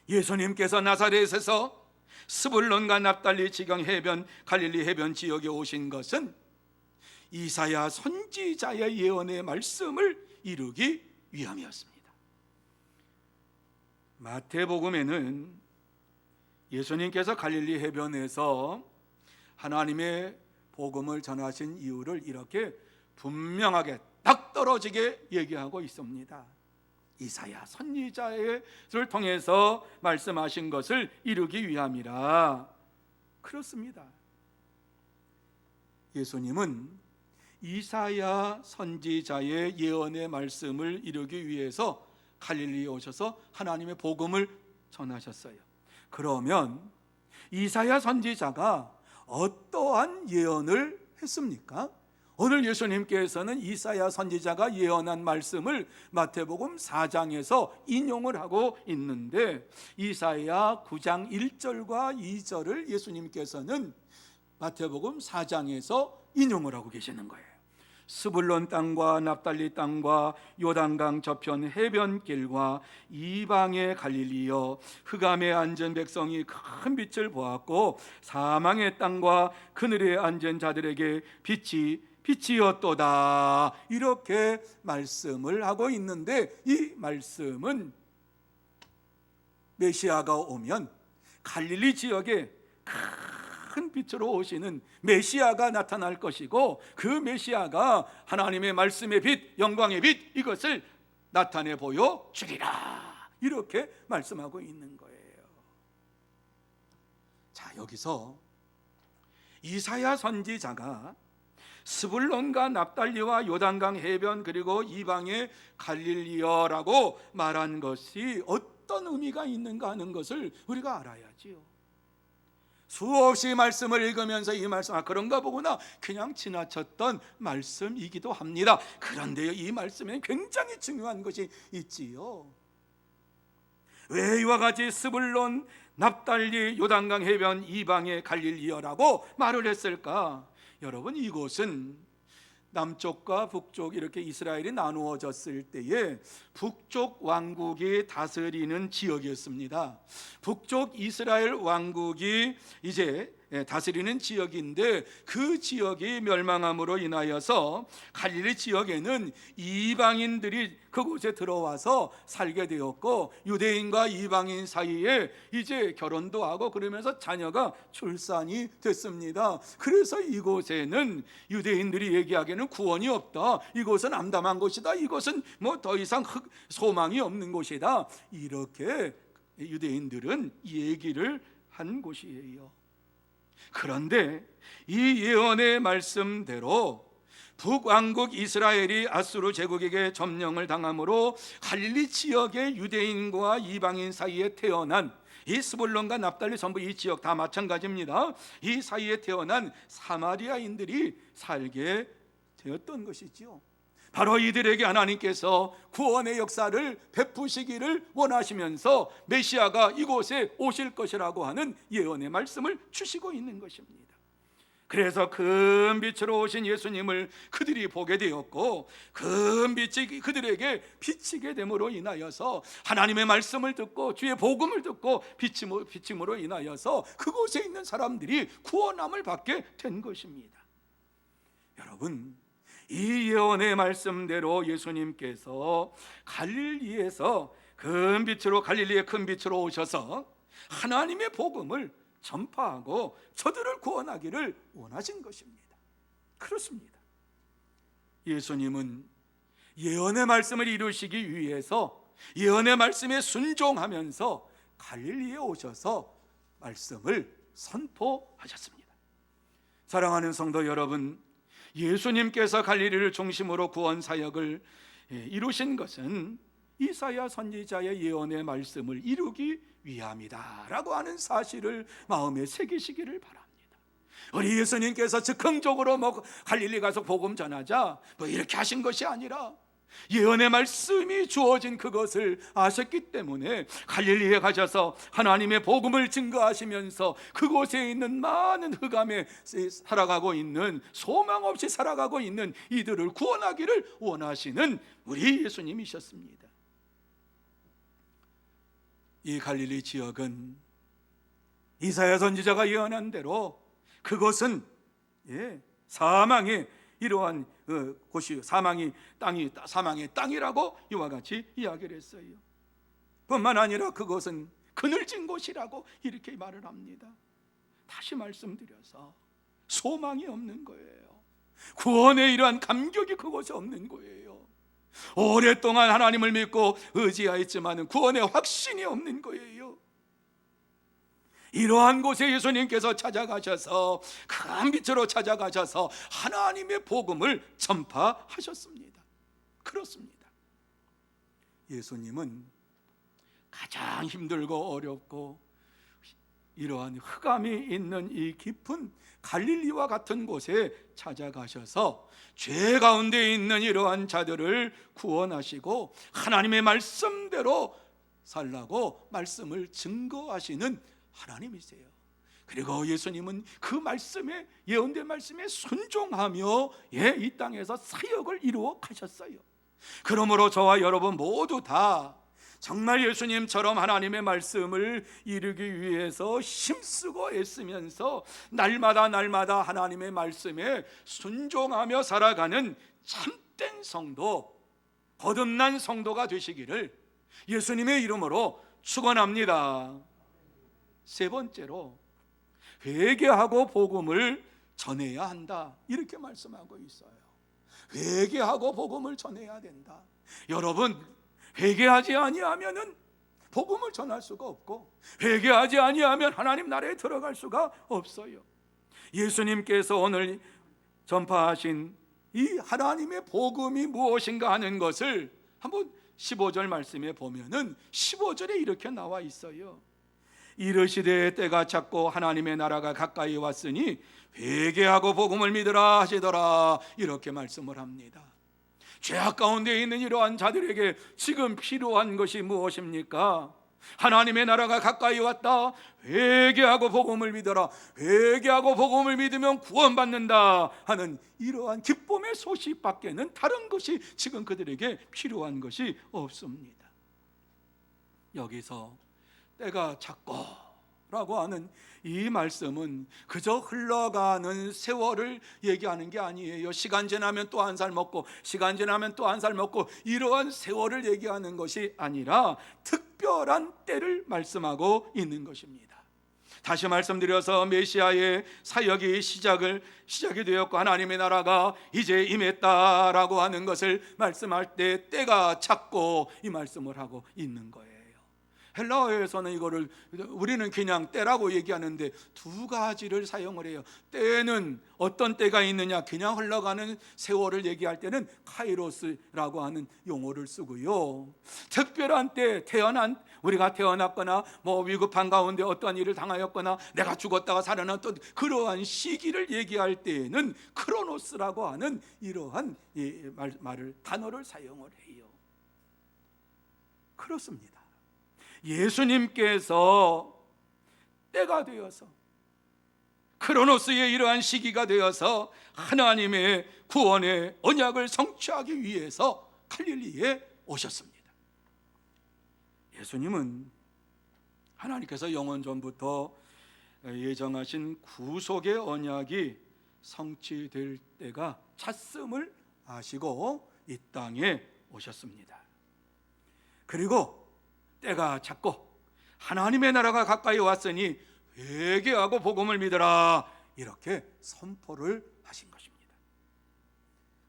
예수님께서 나사렛에서 스불론과 납달리 지경 해변, 갈릴리 해변 지역에 오신 것은 이사야 선지자의 예언의 말씀을 이루기 위함이었습니다. 마태복음에는 예수님께서 갈릴리 해변에서 하나님의 복음을 전하신 이유를 이렇게 분명하게 딱 떨어지게 얘기하고 있습니다. 이사야 선지자를 통해서 말씀하신 것을 이루기 위함이라. 그렇습니다. 예수님은 이사야 선지자의 예언의 말씀을 이루기 위해서 갈릴리에 오셔서 하나님의 복음을 전하셨어요. 그러면 이사야 선지자가 어떠한 예언을 했습니까? 오늘 예수님께서는 이사야 선지자가 예언한 말씀을 마태복음 4장에서 인용을 하고 있는데, 이사야 9장 1절과 2절을 예수님께서는 마태복음 4장에서 인용을 하고 계시는 거예요. 스불론 땅과 납달리 땅과 요단강 저편 해변길과 이방의 갈릴리여, 흑암에 앉은 백성이 큰 빛을 보았고 사망의 땅과 그늘에 앉은 자들에게 빛이었도다. 이렇게 말씀을 하고 있는데, 이 말씀은 메시아가 오면 갈릴리 지역에 큰 빛으로 오시는 메시아가 나타날 것이고, 그 메시아가 하나님의 말씀의 빛, 영광의 빛, 이것을 나타내 보여 주리라. 이렇게 말씀하고 있는 거예요. 자, 여기서 이사야 선지자가 스불론과 납달리와 요단강 해변 그리고 이방의 갈릴리여라고 말한 것이 어떤 의미가 있는가 하는 것을 우리가 알아야지요. 수없이 말씀을 읽으면서 이 말씀, 그런가 보구나, 그냥 지나쳤던 말씀이기도 합니다. 그런데요, 이 말씀에는 굉장히 중요한 것이 있지요. 왜 이와 같이 스불론, 납달리, 요단강 해변, 이방의 갈릴리여라고 말을 했을까? 여러분, 이곳은 남쪽과 북쪽 이렇게 이스라엘이 나누어졌을 때에 북쪽 왕국이 다스리는 지역이었습니다. 북쪽 이스라엘 왕국이 이제 다스리는 지역인데, 그 지역이 멸망함으로 인하여서 갈릴리 지역에는 이방인들이 그곳에 들어와서 살게 되었고, 유대인과 이방인 사이에 이제 결혼도 하고 그러면서 자녀가 출산이 됐습니다. 그래서 이곳에는 유대인들이 얘기하기에는 구원이 없다, 이곳은 암담한 곳이다, 이곳은 뭐 더 이상 소망이 없는 곳이다, 이렇게 유대인들은 얘기를 한 곳이에요. 그런데 이 예언의 말씀대로 북왕국 이스라엘이 아수르 제국에게 점령을 당함으로 갈릴리 지역의 유대인과 이방인 사이에 태어난, 이 스불론과 납달리 전부 이 지역 다 마찬가지입니다. 이 사이에 태어난 사마리아인들이 살게 되었던 것이지요. 바로 이들에게 하나님께서 구원의 역사를 베푸시기를 원하시면서 메시아가 이곳에 오실 것이라고 하는 예언의 말씀을 주시고 있는 것입니다. 그래서 큰 빛으로 오신 예수님을 그들이 보게 되었고, 큰 빛이 그들에게 비치게 됨으로 인하여서 하나님의 말씀을 듣고 주의 복음을 듣고 비침으로 인하여서 그곳에 있는 사람들이 구원함을 받게 된 것입니다. 여러분, 이 예언의 말씀대로 예수님께서 갈릴리에서 큰 빛으로, 갈릴리의 큰 빛으로 오셔서 하나님의 복음을 전파하고 저들을 구원하기를 원하신 것입니다. 그렇습니다. 예수님은 예언의 말씀을 이루시기 위해서 예언의 말씀에 순종하면서 갈릴리에 오셔서 말씀을 선포하셨습니다. 사랑하는 성도 여러분, 예수님께서 갈릴리를 중심으로 구원 사역을 이루신 것은 이사야 선지자의 예언의 말씀을 이루기 위함이다라고 하는 사실을 마음에 새기시기를 바랍니다. 우리 예수님께서 즉흥적으로 갈릴리 가서 복음 전하자 이렇게 하신 것이 아니라 예언의 말씀이 주어진 그것을 아셨기 때문에 갈릴리에 가셔서 하나님의 복음을 증거하시면서 그곳에 있는 많은 흑암에 살아가고 있는, 소망 없이 살아가고 있는 이들을 구원하기를 원하시는 우리 예수님이셨습니다. 이 갈릴리 지역은 이사야 선지자가 예언한 대로 그것은 사망의 이러한 곳이, 사망의 땅이라고 이와 같이 이야기를 했어요. 뿐만 아니라 그것은 그늘진 곳이라고 이렇게 말을 합니다. 다시 말씀드려서 소망이 없는 거예요. 구원의 이러한 감격이 그곳에 없는 거예요. 오랫동안 하나님을 믿고 의지하였지만 구원의 확신이 없는 거예요. 이러한 곳에 예수님께서 찾아가셔서 큰 빛으로 찾아가셔서 하나님의 복음을 전파하셨습니다. 그렇습니다. 예수님은 가장 힘들고 어렵고 이러한 흑암이 있는 이 깊은 갈릴리와 같은 곳에 찾아가셔서 죄 가운데 있는 이러한 자들을 구원하시고 하나님의 말씀대로 살라고 말씀을 증거하시는 하나님이세요. 그리고 예수님은 그 말씀에, 예언된 말씀에 순종하며 이 땅에서 사역을 이루어 가셨어요. 그러므로 저와 여러분 모두 다 정말 예수님처럼 하나님의 말씀을 이루기 위해서 힘쓰고 애쓰면서 날마다 하나님의 말씀에 순종하며 살아가는 참된 성도, 거듭난 성도가 되시기를 예수님의 이름으로 축원합니다. 세 번째로, 회개하고 복음을 전해야 한다, 이렇게 말씀하고 있어요. 회개하고 복음을 전해야 된다. 여러분, 회개하지 아니하면은 복음을 전할 수가 없고, 회개하지 아니하면 하나님 나라에 들어갈 수가 없어요. 예수님께서 오늘 전파하신 이 하나님의 복음이 무엇인가 하는 것을 한번 15절 말씀에 보면은 15절에 이렇게 나와 있어요. 이르시되 때가 찼고 하나님의 나라가 가까이 왔으니 회개하고 복음을 믿으라 하시더라, 이렇게 말씀을 합니다. 죄악 가운데 있는 이러한 자들에게 지금 필요한 것이 무엇입니까? 하나님의 나라가 가까이 왔다. 회개하고 복음을 믿어라. 회개하고 복음을 믿으면 구원받는다 하는 이러한 기쁨의 소식밖에는 다른 것이 지금 그들에게 필요한 것이 없습니다. 여기서 때가 찼고 라고 하는 이 말씀은 그저 흘러가는 세월을 얘기하는 게 아니에요. 시간 지나면 또 한 살 먹고, 시간 지나면 또 한 살 먹고, 이러한 세월을 얘기하는 것이 아니라 특별한 때를 말씀하고 있는 것입니다. 다시 말씀드려서 메시아의 사역이 시작이 되었고 하나님의 나라가 이제 임했다라고 하는 것을 말씀할 때 때가 찼고 이 말씀을 하고 있는 거예요. 헬라어에서는 이거를 우리는 그냥 때라고 얘기하는데 두 가지를 사용을 해요. 때는 어떤 때가 있느냐, 그냥 흘러가는 세월을 얘기할 때는 카이로스라고 하는 용어를 쓰고요, 특별한 때, 우리가 태어났거나 위급한 가운데 어떠한 일을 당하였거나 내가 죽었다가 살아났던 그러한 시기를 얘기할 때에는 크로노스라고 하는 이러한 단어를 사용을 해요. 그렇습니다. 예수님께서 때가 되어서, 크로노스의 이러한 시기가 되어서 하나님의 구원의 언약을 성취하기 위해서 갈릴리에 오셨습니다. 예수님은 하나님께서 영원 전부터 예정하신 구속의 언약이 성취될 때가 찼음을 아시고 이 땅에 오셨습니다. 그리고 때가 찼고 하나님의 나라가 가까이 왔으니 회개하고 복음을 믿으라, 이렇게 선포를 하신 것입니다.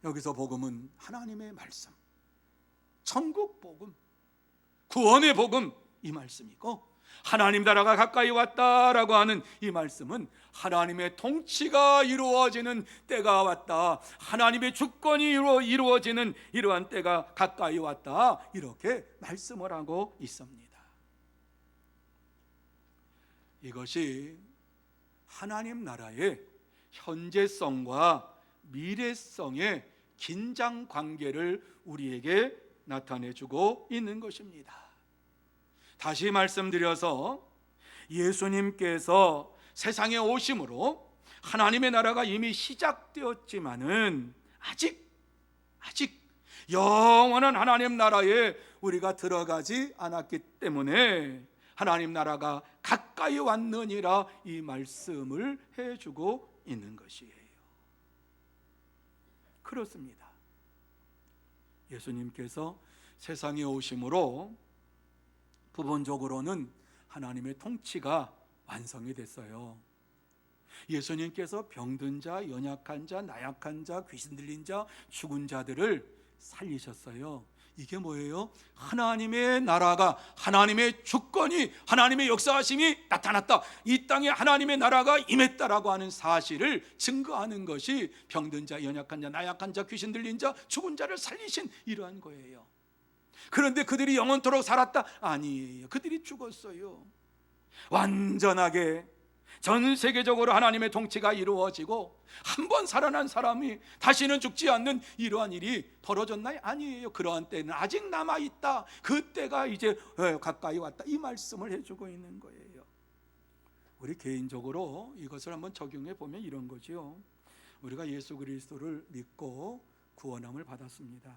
여기서 복음은 하나님의 말씀, 천국 복음, 구원의 복음, 이 말씀이고, 하나님 나라가 가까이 왔다라고 하는 이 말씀은 하나님의 통치가 이루어지는 때가 왔다, 하나님의 주권이 이루어지는 이러한 때가 가까이 왔다, 이렇게 말씀을 하고 있습니다. 이것이 하나님 나라의 현재성과 미래성의 긴장 관계를 우리에게 나타내주고 있는 것입니다. 다시 말씀드려서 예수님께서 세상에 오심으로 하나님의 나라가 이미 시작되었지만은 아직 영원한 하나님 나라에 우리가 들어가지 않았기 때문에 하나님 나라가 가까이 왔느니라 이 말씀을 해주고 있는 것이에요. 그렇습니다. 예수님께서 세상에 오심으로 부분적으로는 하나님의 통치가 완성이 됐어요. 예수님께서 병든 자, 연약한 자, 나약한 자, 귀신 들린 자, 죽은 자들을 살리셨어요. 이게 뭐예요? 하나님의 나라가, 하나님의 주권이, 하나님의 역사하심이 나타났다, 이 땅에 하나님의 나라가 임했다라고 하는 사실을 증거하는 것이 병든 자, 연약한 자, 나약한 자, 귀신 들린 자, 죽은 자를 살리신 이러한 거예요. 그런데 그들이 영원토록 살았다? 아니에요. 그들이 죽었어요. 완전하게 전 세계적으로 하나님의 통치가 이루어지고 한 번 살아난 사람이 다시는 죽지 않는 이러한 일이 벌어졌나요? 아니에요. 그러한 때는 아직 남아있다. 그때가 이제 가까이 왔다. 이 말씀을 해주고 있는 거예요. 우리 개인적으로 이것을 한번 적용해 보면 이런 거죠. 우리가 예수 그리스도를 믿고 구원함을 받았습니다.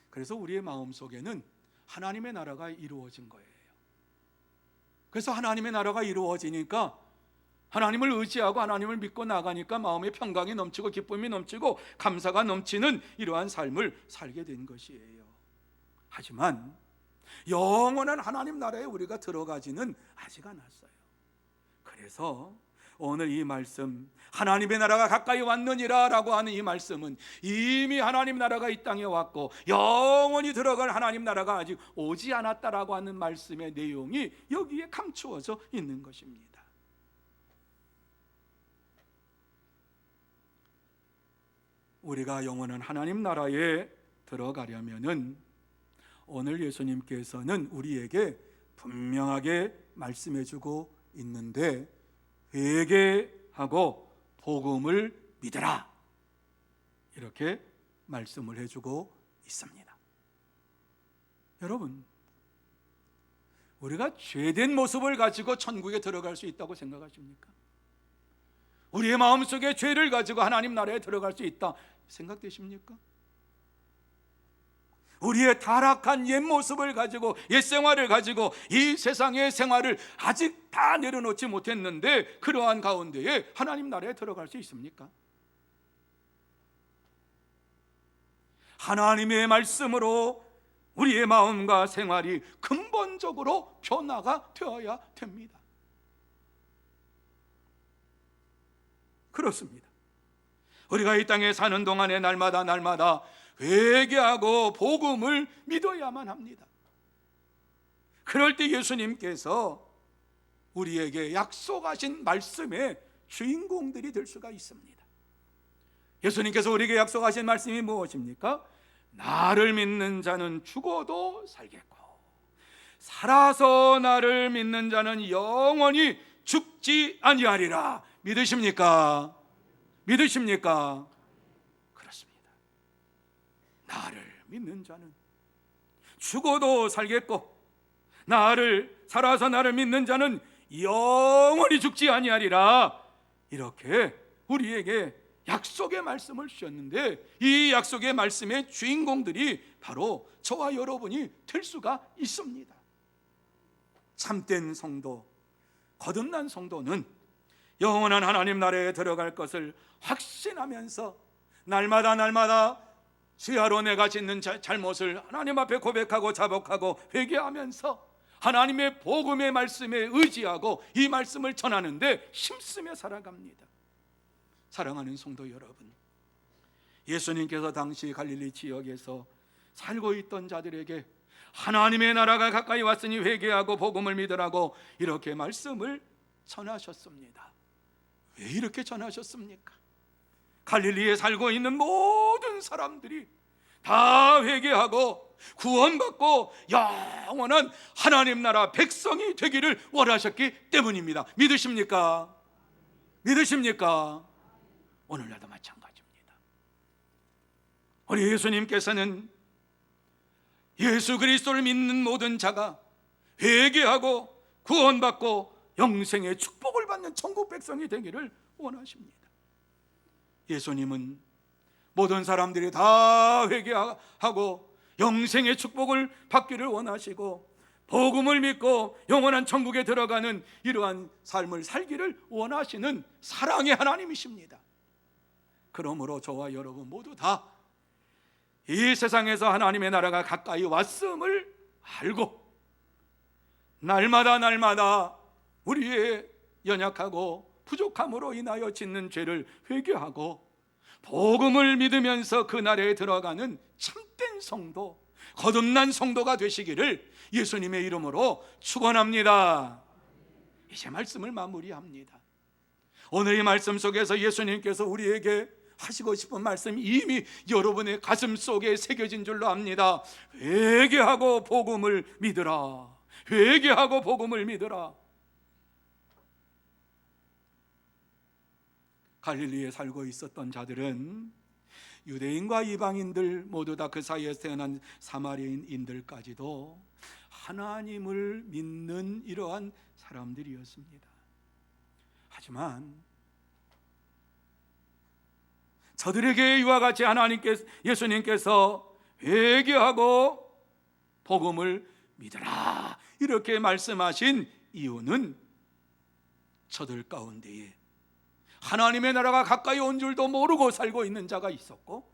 그래서 우리의 마음속에는 하나님의 나라가 이루어진 거예요. 그래서 하나님의 나라가 이루어지니까 하나님을 의지하고 하나님을 믿고 나가니까 마음에 평강이 넘치고 기쁨이 넘치고 감사가 넘치는 이러한 삶을 살게 된 것이에요. 하지만 영원한 하나님 나라에 우리가 들어가지는 아직 않았어요. 그래서 오늘 이 말씀, 하나님의 나라가 가까이 왔느니라 라고 하는 이 말씀은 이미 하나님 나라가 이 땅에 왔고 영원히 들어갈 하나님 나라가 아직 오지 않았다라고 하는 말씀의 내용이 여기에 감추어져 있는 것입니다. 우리가 영원한 하나님 나라에 들어가려면은 오늘 예수님께서는 우리에게 분명하게 말씀해주고 있는데, 회개하고 복음을 믿으라, 이렇게 말씀을 해주고 있습니다. 여러분, 우리가 죄된 모습을 가지고 천국에 들어갈 수 있다고 생각하십니까? 우리의 마음속에 죄를 가지고 하나님 나라에 들어갈 수 있다 생각되십니까? 우리의 타락한 옛 모습을 가지고, 옛 생활을 가지고 이 세상의 생활을 아직 다 내려놓지 못했는데 그러한 가운데에 하나님 나라에 들어갈 수 있습니까? 하나님의 말씀으로 우리의 마음과 생활이 근본적으로 변화가 되어야 됩니다. 그렇습니다. 우리가 이 땅에 사는 동안에 날마다 회개하고 복음을 믿어야만 합니다. 그럴 때 예수님께서 우리에게 약속하신 말씀의 주인공들이 될 수가 있습니다. 예수님께서 우리에게 약속하신 말씀이 무엇입니까? 나를 믿는 자는 죽어도 살겠고 살아서 나를 믿는 자는 영원히 죽지 아니하리라. 믿으십니까? 믿으십니까? 그렇습니다. 나를 믿는 자는 죽어도 살겠고 살아서 나를 믿는 자는 영원히 죽지 아니하리라. 이렇게 우리에게 약속의 말씀을 주셨는데, 이 약속의 말씀의 주인공들이 바로 저와 여러분이 될 수가 있습니다. 참된 성도, 거듭난 성도는 영원한 하나님 나라에 들어갈 것을 확신하면서 날마다 주야로 내가 짓는 잘못을 하나님 앞에 고백하고 자복하고 회개하면서 하나님의 복음의 말씀에 의지하고 이 말씀을 전하는데 힘쓰며 살아갑니다. 사랑하는 성도 여러분, 예수님께서 당시 갈릴리 지역에서 살고 있던 자들에게 하나님의 나라가 가까이 왔으니 회개하고 복음을 믿으라고 이렇게 말씀을 전하셨습니다. 왜 이렇게 전하셨습니까? 갈릴리에 살고 있는 모든 사람들이 다 회개하고 구원받고 영원한 하나님 나라 백성이 되기를 원하셨기 때문입니다. 믿으십니까? 믿으십니까? 오늘날도 마찬가지입니다. 우리 예수님께서는 예수 그리스도를 믿는 모든 자가 회개하고 구원받고 영생의 축복을 받는 천국 백성이 되기를 원하십니다. 예수님은 모든 사람들이 다 회개하고 영생의 축복을 받기를 원하시고 복음을 믿고 영원한 천국에 들어가는 이러한 삶을 살기를 원하시는 사랑의 하나님이십니다. 그러므로 저와 여러분 모두 다 이 세상에서 하나님의 나라가 가까이 왔음을 알고 날마다 우리의 연약하고 부족함으로 인하여 짓는 죄를 회개하고 복음을 믿으면서 그날에 들어가는 참된 성도, 거듭난 성도가 되시기를 예수님의 이름으로 축원합니다. 이제 말씀을 마무리합니다. 오늘 이 말씀 속에서 예수님께서 우리에게 하시고 싶은 말씀이 이미 여러분의 가슴 속에 새겨진 줄로 압니다. 회개하고 복음을 믿으라. 회개하고 복음을 믿으라. 갈릴리에 살고 있었던 자들은 유대인과 이방인들 모두 다 그 사이에서 태어난 사마리아인들까지도 하나님을 믿는 이러한 사람들이었습니다. 하지만 저들에게 이와 같이 예수님께서 회개하고 복음을 믿으라 이렇게 말씀하신 이유는 저들 가운데에 하나님의 나라가 가까이 온 줄도 모르고 살고 있는 자가 있었고,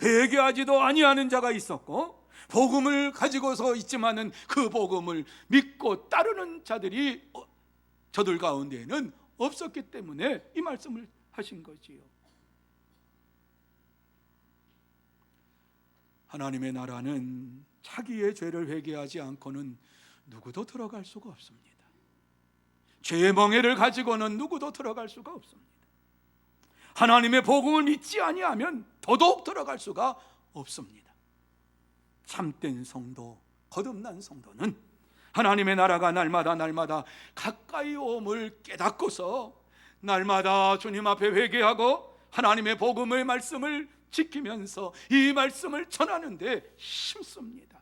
회개하지도 아니하는 자가 있었고, 복음을 가지고서 있지만은 그 복음을 믿고 따르는 자들이 저들 가운데에는 없었기 때문에 이 말씀을 하신 거지요. 하나님의 나라는 자기의 죄를 회개하지 않고는 누구도 들어갈 수가 없습니다. 죄의 멍에를 가지고는 누구도 들어갈 수가 없습니다. 하나님의 복음을 믿지 아니하면 더더욱 들어갈 수가 없습니다. 참된 성도, 거듭난 성도는 하나님의 나라가 날마다 가까이 옴을 깨닫고서 날마다 주님 앞에 회개하고 하나님의 복음의 말씀을 지키면서 이 말씀을 전하는데 힘씁니다.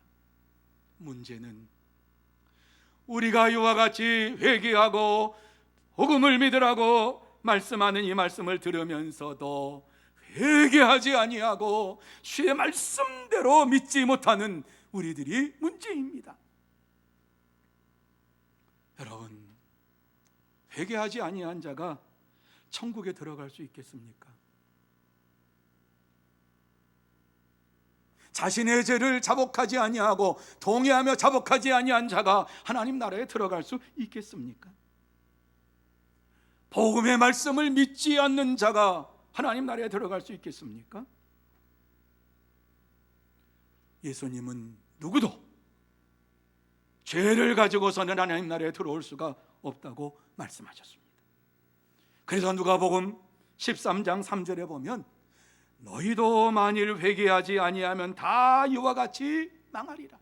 문제는 우리가 이와 같이 회개하고 복음을 믿으라고 말씀하는 이 말씀을 들으면서도 회개하지 아니하고 주의 말씀대로 믿지 못하는 우리들이 문제입니다. 여러분, 회개하지 아니한 자가 천국에 들어갈 수 있겠습니까? 자신의 죄를 자복하지 아니하고 동의하며 자복하지 아니한 자가 하나님 나라에 들어갈 수 있겠습니까? 복음의 말씀을 믿지 않는 자가 하나님 나라에 들어갈 수 있겠습니까? 예수님은 누구도 죄를 가지고서는 하나님 나라에 들어올 수가 없다고 말씀하셨습니다. 그래서 누가복음 13장 3절에 보면 너희도 만일 회개하지 아니하면 다 이와 같이 망하리라.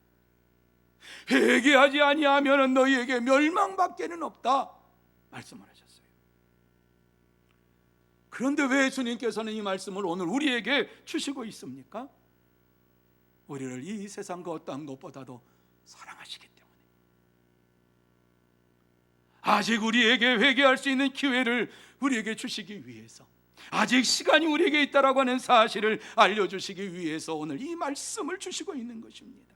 회개하지 아니하면 너희에게 멸망밖에는 없다 말씀을 하셨어요. 그런데 왜 주님께서는 이 말씀을 오늘 우리에게 주시고 있습니까? 우리를 이 세상 그 어떠한 것보다도 사랑하시기 때문에, 아직 우리에게 회개할 수 있는 기회를 우리에게 주시기 위해서, 아직 시간이 우리에게 있다라고 하는 사실을 알려주시기 위해서 오늘 이 말씀을 주시고 있는 것입니다.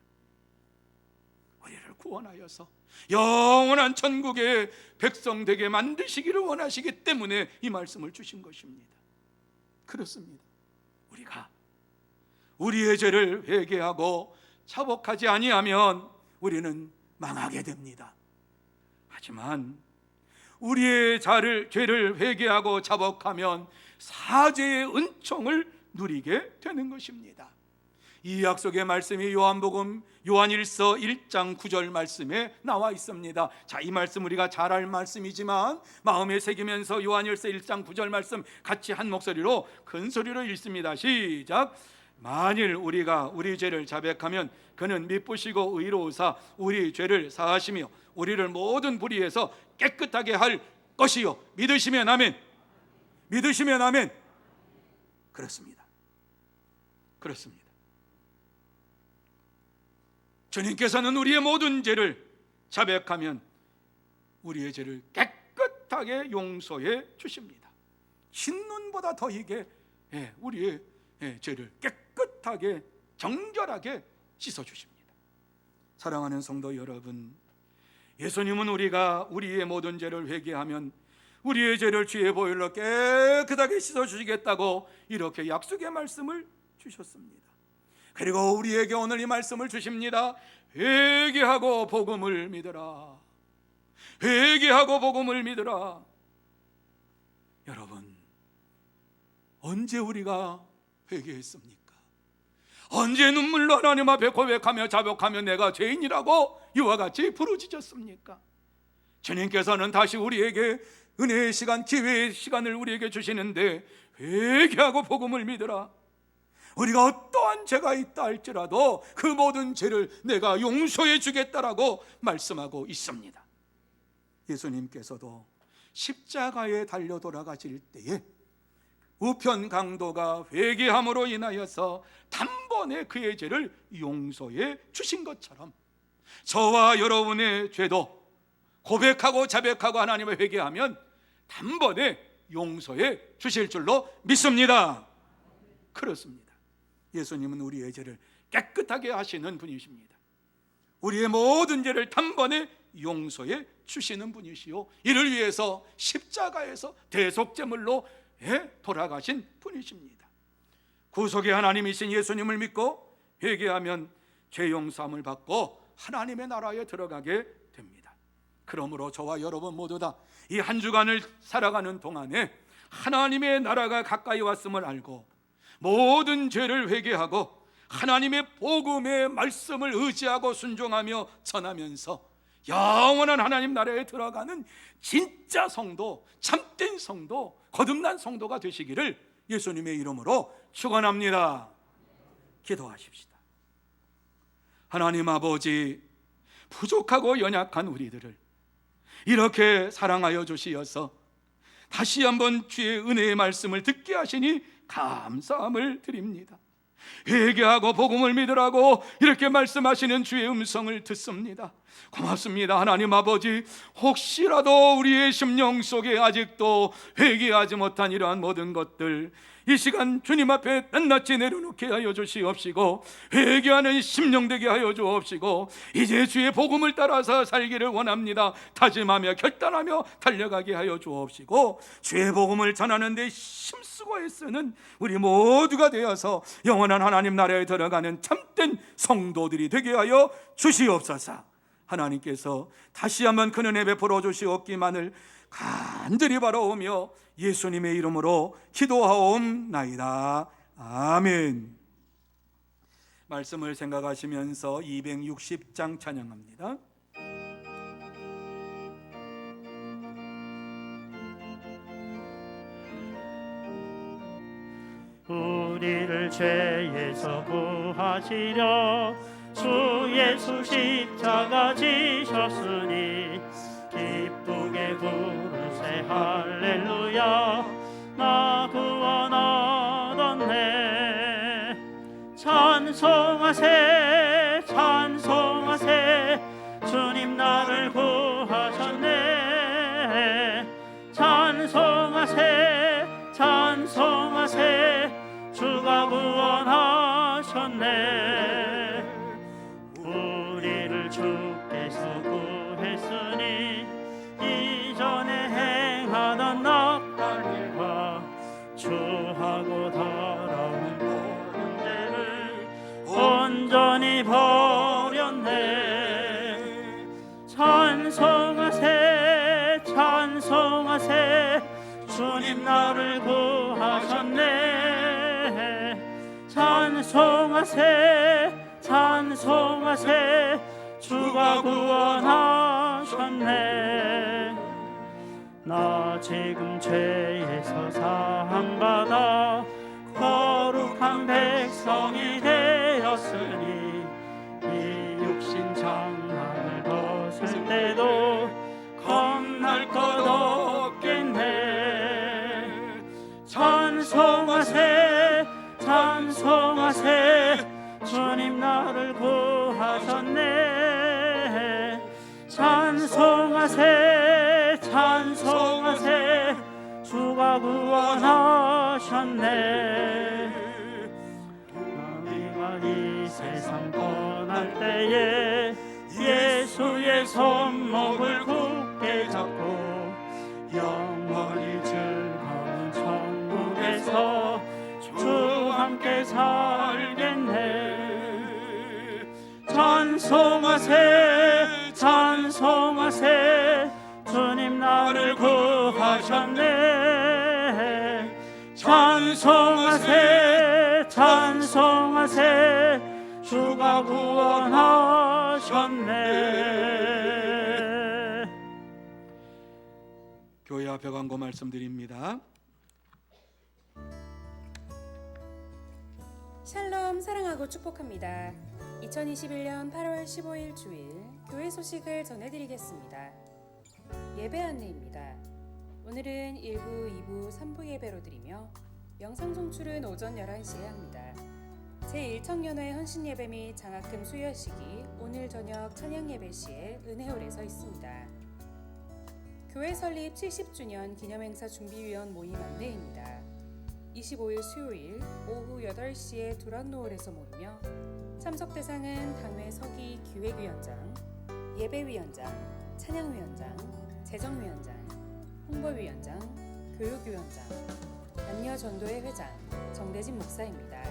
우리를 구원하여서 영원한 천국의 백성 되게 만드시기를 원하시기 때문에 이 말씀을 주신 것입니다. 그렇습니다. 우리가 우리의 죄를 회개하고 자복하지 아니하면 우리는 망하게 됩니다. 하지만 우리의 죄를 회개하고 자복하면 사죄의 은총을 누리게 되는 것입니다. 이 약속의 말씀이 요한일서 1장 9절 말씀에 나와 있습니다. 자, 이 말씀 우리가 잘 알 말씀이지만 마음에 새기면서 요한일서 1장 9절 말씀 같이 한 목소리로 큰 소리로 읽습니다. 시작. 만일 우리가 우리 죄를 자백하면 그는 미쁘시고 의로우사 우리 죄를 사하시며 우리를 모든 불의에서 깨끗하게 할 것이요. 믿으시면 아멘. 믿으시면 아멘. 그렇습니다. 그렇습니다. 주님께서는 우리의 모든 죄를 자백하면 우리의 죄를 깨끗하게 용서해 주십니다. 흰눈보다 더 희게 우리의 죄를 깨끗하게 정결하게 씻어 주십니다. 사랑하는 성도 여러분, 예수님은 우리가 우리의 모든 죄를 회개하면 우리의 죄를 주의 보혈로 깨끗하게 씻어 주시겠다고 이렇게 약속의 말씀을 주셨습니다. 그리고 우리에게 오늘 이 말씀을 주십니다. 회개하고 복음을 믿으라. 회개하고 복음을 믿으라. 여러분, 언제 우리가 회개했습니까? 언제 눈물로 하나님 앞에 고백하며 자복하며 내가 죄인이라고 이와 같이 부르짖었습니까? 주님께서는 다시 우리에게 은혜의 시간, 기회의 시간을 우리에게 주시는데 회개하고 복음을 믿으라. 우리가 어떠한 죄가 있다 할지라도 그 모든 죄를 내가 용서해 주겠다라고 말씀하고 있습니다. 예수님께서도 십자가에 달려 돌아가실 때에 우편 강도가 회개함으로 인하여서 단번에 그의 죄를 용서해 주신 것처럼 저와 여러분의 죄도 고백하고 자백하고 하나님을 회개하면 단번에 용서해 주실 줄로 믿습니다. 그렇습니다. 예수님은 우리의 죄를 깨끗하게 하시는 분이십니다. 우리의 모든 죄를 단번에 용서해 주시는 분이시요, 이를 위해서 십자가에서 대속제물로 돌아가신 분이십니다. 구속의 하나님이신 예수님을 믿고 회개하면 죄 용서함을 받고 하나님의 나라에 들어가게 됩니다. 그러므로 저와 여러분 모두 다 이 한 주간을 살아가는 동안에 하나님의 나라가 가까이 왔음을 알고 모든 죄를 회개하고 하나님의 복음의 말씀을 의지하고 순종하며 전하면서 영원한 하나님 나라에 들어가는 진짜 성도, 참된 성도, 거듭난 성도가 되시기를 예수님의 이름으로 축원합니다. 기도하십시다. 하나님 아버지, 부족하고 연약한 우리들을 이렇게 사랑하여 주시어서 다시 한번 주의 은혜의 말씀을 듣게 하시니 감사함을 드립니다. 회개하고 복음을 믿으라고 이렇게 말씀하시는 주의 음성을 듣습니다. 고맙습니다. 하나님 아버지, 혹시라도 우리의 심령 속에 아직도 회개하지 못한 이러한 모든 것들 이 시간 주님 앞에 낱낱이 내려놓게 하여 주시옵시고 회개하는 심령 되게 하여 주옵시고 이제 주의 복음을 따라서 살기를 원합니다. 다짐하며 결단하며 달려가게 하여 주옵시고 주의 복음을 전하는 데 힘쓰고 애쓰는 우리 모두가 되어서 영원한 하나님 나라에 들어가는 참된 성도들이 되게 하여 주시옵소서. 하나님께서 다시 한번 큰 은혜 베풀어 주시옵기만을 간절히 바라오며 예수님의 이름으로 기도하옵나이다. 아멘. 말씀을 생각하시면서 260장 찬양합니다. 우리를 죄에서 구하시려 주 예수 십자가 지셨으니 기쁘게 부르세 할렐루야 나 구원하셨네. 찬송하세 찬송하세 주님 나를 구하셨네. 찬송하세 찬송하세 주가 구원하셨네. 우리를 주께서 구했으니 이전에 행하던 나쁜 일과 주하고 더러운 모든 죄를 온전히 버렸네. 찬송하세 찬송하세 주님 나를 구하셨네. 찬송하세 찬송하세 주가 구원하셨네. 나 지금 죄에서 사함받아 거룩한 백성이 되었으니 이 육신 장막을 벗을 때도 겁날 것 없겠네. 찬송하세 찬송하세 주님 나를 구하셨네. 찬송하세 찬송하세 주가 구원하셨네. 우리가 이 세상 떠날 때에 예수의 손목을 굳게 잡고 영원히 즐거운 천국에서 주 함께 살겠네. 찬송하세 찬송하세 주님 나를 구하셨네. 찬송하세 찬송하세 주가 구원하셨네. 교회 앞에 광고 말씀드립니다. 샬롬 사랑하고 축복합니다. 2021년 8월 15일 주일 교회 소식을 전해드리겠습니다. 예배 안내입니다. 오늘은 1부, 2부, 3부 예배로 드리며 영상 송출은 오전 11시에 합니다. 제1청년회 헌신예배 및 장학금 수여식이 오늘 저녁 찬양예배 시에 은혜홀에서 있습니다. 교회 설립 70주년 기념행사 준비위원 모임 안내입니다. 25일 수요일 오후 8시에 두란노홀에서 모이며 참석 대상은 당회 서기 기획위원장, 예배위원장, 찬양위원장, 재정위원장, 홍보위원장, 교육위원장, 남녀전도회 회장 정대진 목사입니다.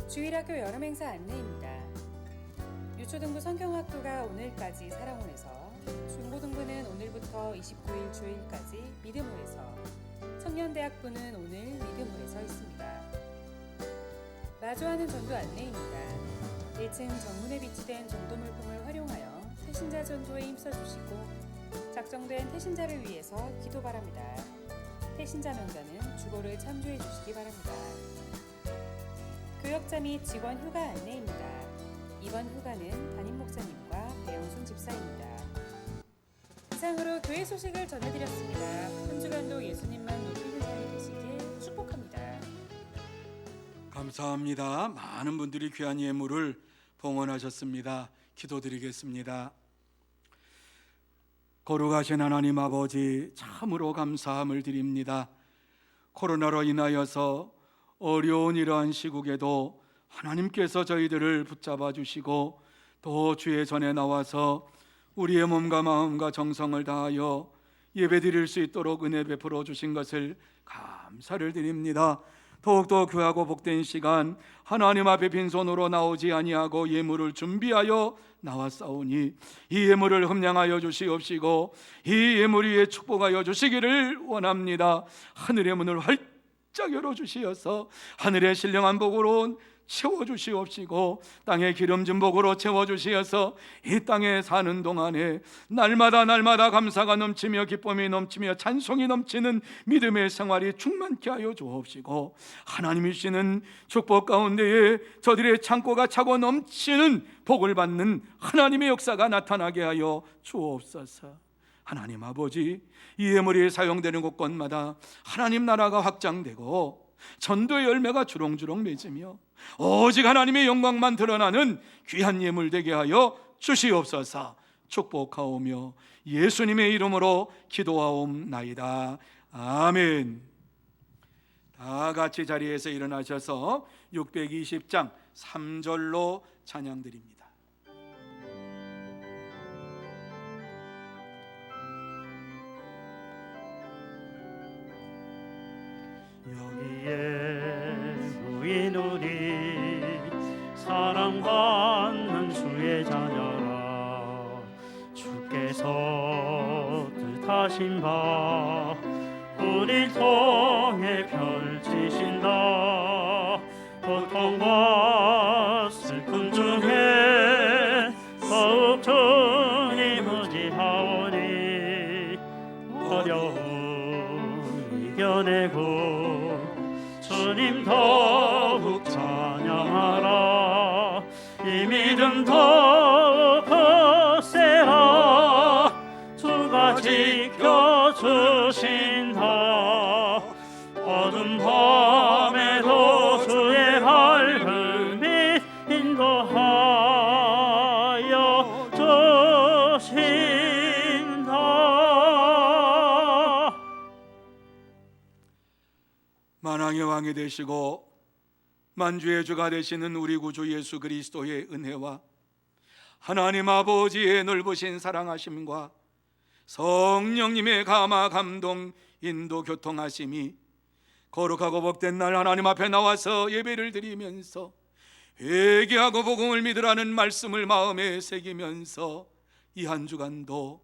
주일학교 여름행사 안내입니다. 유초등부 성경학교가 오늘까지 사랑원에서, 중고등부는 오늘부터 29일 주일까지 믿음홀에서, 청년대학부는 오늘 믿음홀에서 있습니다. 마주하는 전도 안내입니다. 1층 정문에 비치된 전도 물품을 활용하여 태신자 전도에 힘써주시고 작정된 태신자를 위해서 기도 바랍니다. 태신자 명단은 주보를 참조해 주시기 바랍니다. 교역자 및 직원 휴가 안내입니다. 이번 휴가는 담임 목사님과 배영순 집사입니다. 이상으로 교회 소식을 전해드렸습니다. 한 주간도 예수님만 높이는 삶이 되시길 축복합니다. 감사합니다. 많은 분들이 귀한 예물을 봉헌하셨습니다. 기도드리겠습니다. 거룩하신 하나님 아버지, 참으로 감사함을 드립니다. 코로나로 인하여서 어려운 이러한 시국에도 하나님께서 저희들을 붙잡아 주시고 또 주의 전에 나와서 우리의 몸과 마음과 정성을 다하여 예배드릴 수 있도록 은혜 베풀어 주신 것을 감사를 드립니다. 더욱더 귀하고 복된 시간, 하나님 앞에 빈손으로 나오지 아니하고 예물을 준비하여 나왔사오니 이 예물을 흠량하여 주시옵시고 이 예물 위에 축복하여 주시기를 원합니다. 하늘의 문을 활짝 열어주시어서 하늘의 신령한 복으로 채워주시옵시고 땅의 기름진 복으로 채워주시어서 이 땅에 사는 동안에 날마다 감사가 넘치며 기쁨이 넘치며 찬송이 넘치는 믿음의 생활이 충만케 하여 주옵시고 하나님이 주시는 축복 가운데에 저들의 창고가 차고 넘치는 복을 받는 하나님의 역사가 나타나게 하여 주옵소서. 하나님 아버지, 이 예물이 사용되는 곳곳마다 하나님 나라가 확장되고 전도의 열매가 주렁주렁 맺으며 오직 하나님의 영광만 드러나는 귀한 예물 되게 하여 주시옵소서. 축복하오며 예수님의 이름으로 기도하옵나이다. 아멘. 다 같이 자리에서 일어나셔서 620장 3절로 찬양드립니다. 여기에 부인 우리 사랑받는 주의 자녀라. 주께서 뜻하신 바 우리 통해 펼치신다. 고통과 슬픔 중에 더욱 주님 의지하오니 어려움 이겨내고 주님 더욱 찬양하라. 이 믿음 더욱 거세라. 주가 지켜주신다. 어두운 밤에도 주의 밝음이 인도하여 주신다. 만왕의 왕이 되시고 만주의 주가 되시는 우리 구주 예수 그리스도의 은혜와 하나님 아버지의 넓으신 사랑하심과 성령님의 감화 감동 인도 교통하심이 거룩하고 복된 날 하나님 앞에 나와서 예배를 드리면서 회개하고 복음을 믿으라는 말씀을 마음에 새기면서 이 한 주간도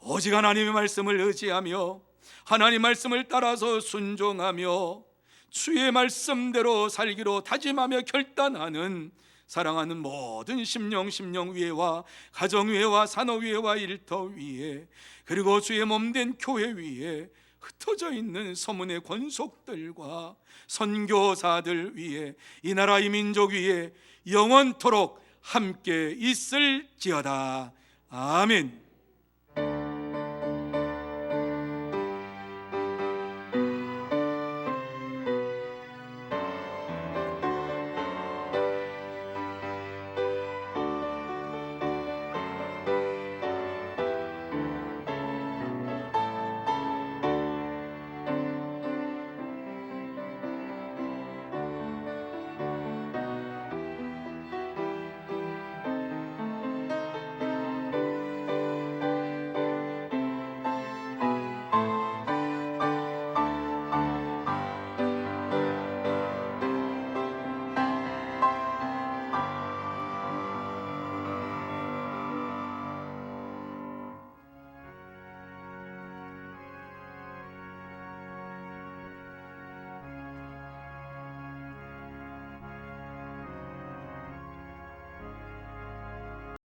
오직 하나님의 말씀을 의지하며 하나님 말씀을 따라서 순종하며 주의 말씀대로 살기로 다짐하며 결단하는 사랑하는 모든 심령 위에와 가정 위에와 산업 위에와 일터 위에 그리고 주의 몸된 교회 위에 흩어져 있는 서문의 권속들과 선교사들 위에 이 나라 이 민족 위에 영원토록 함께 있을지어다. 아멘.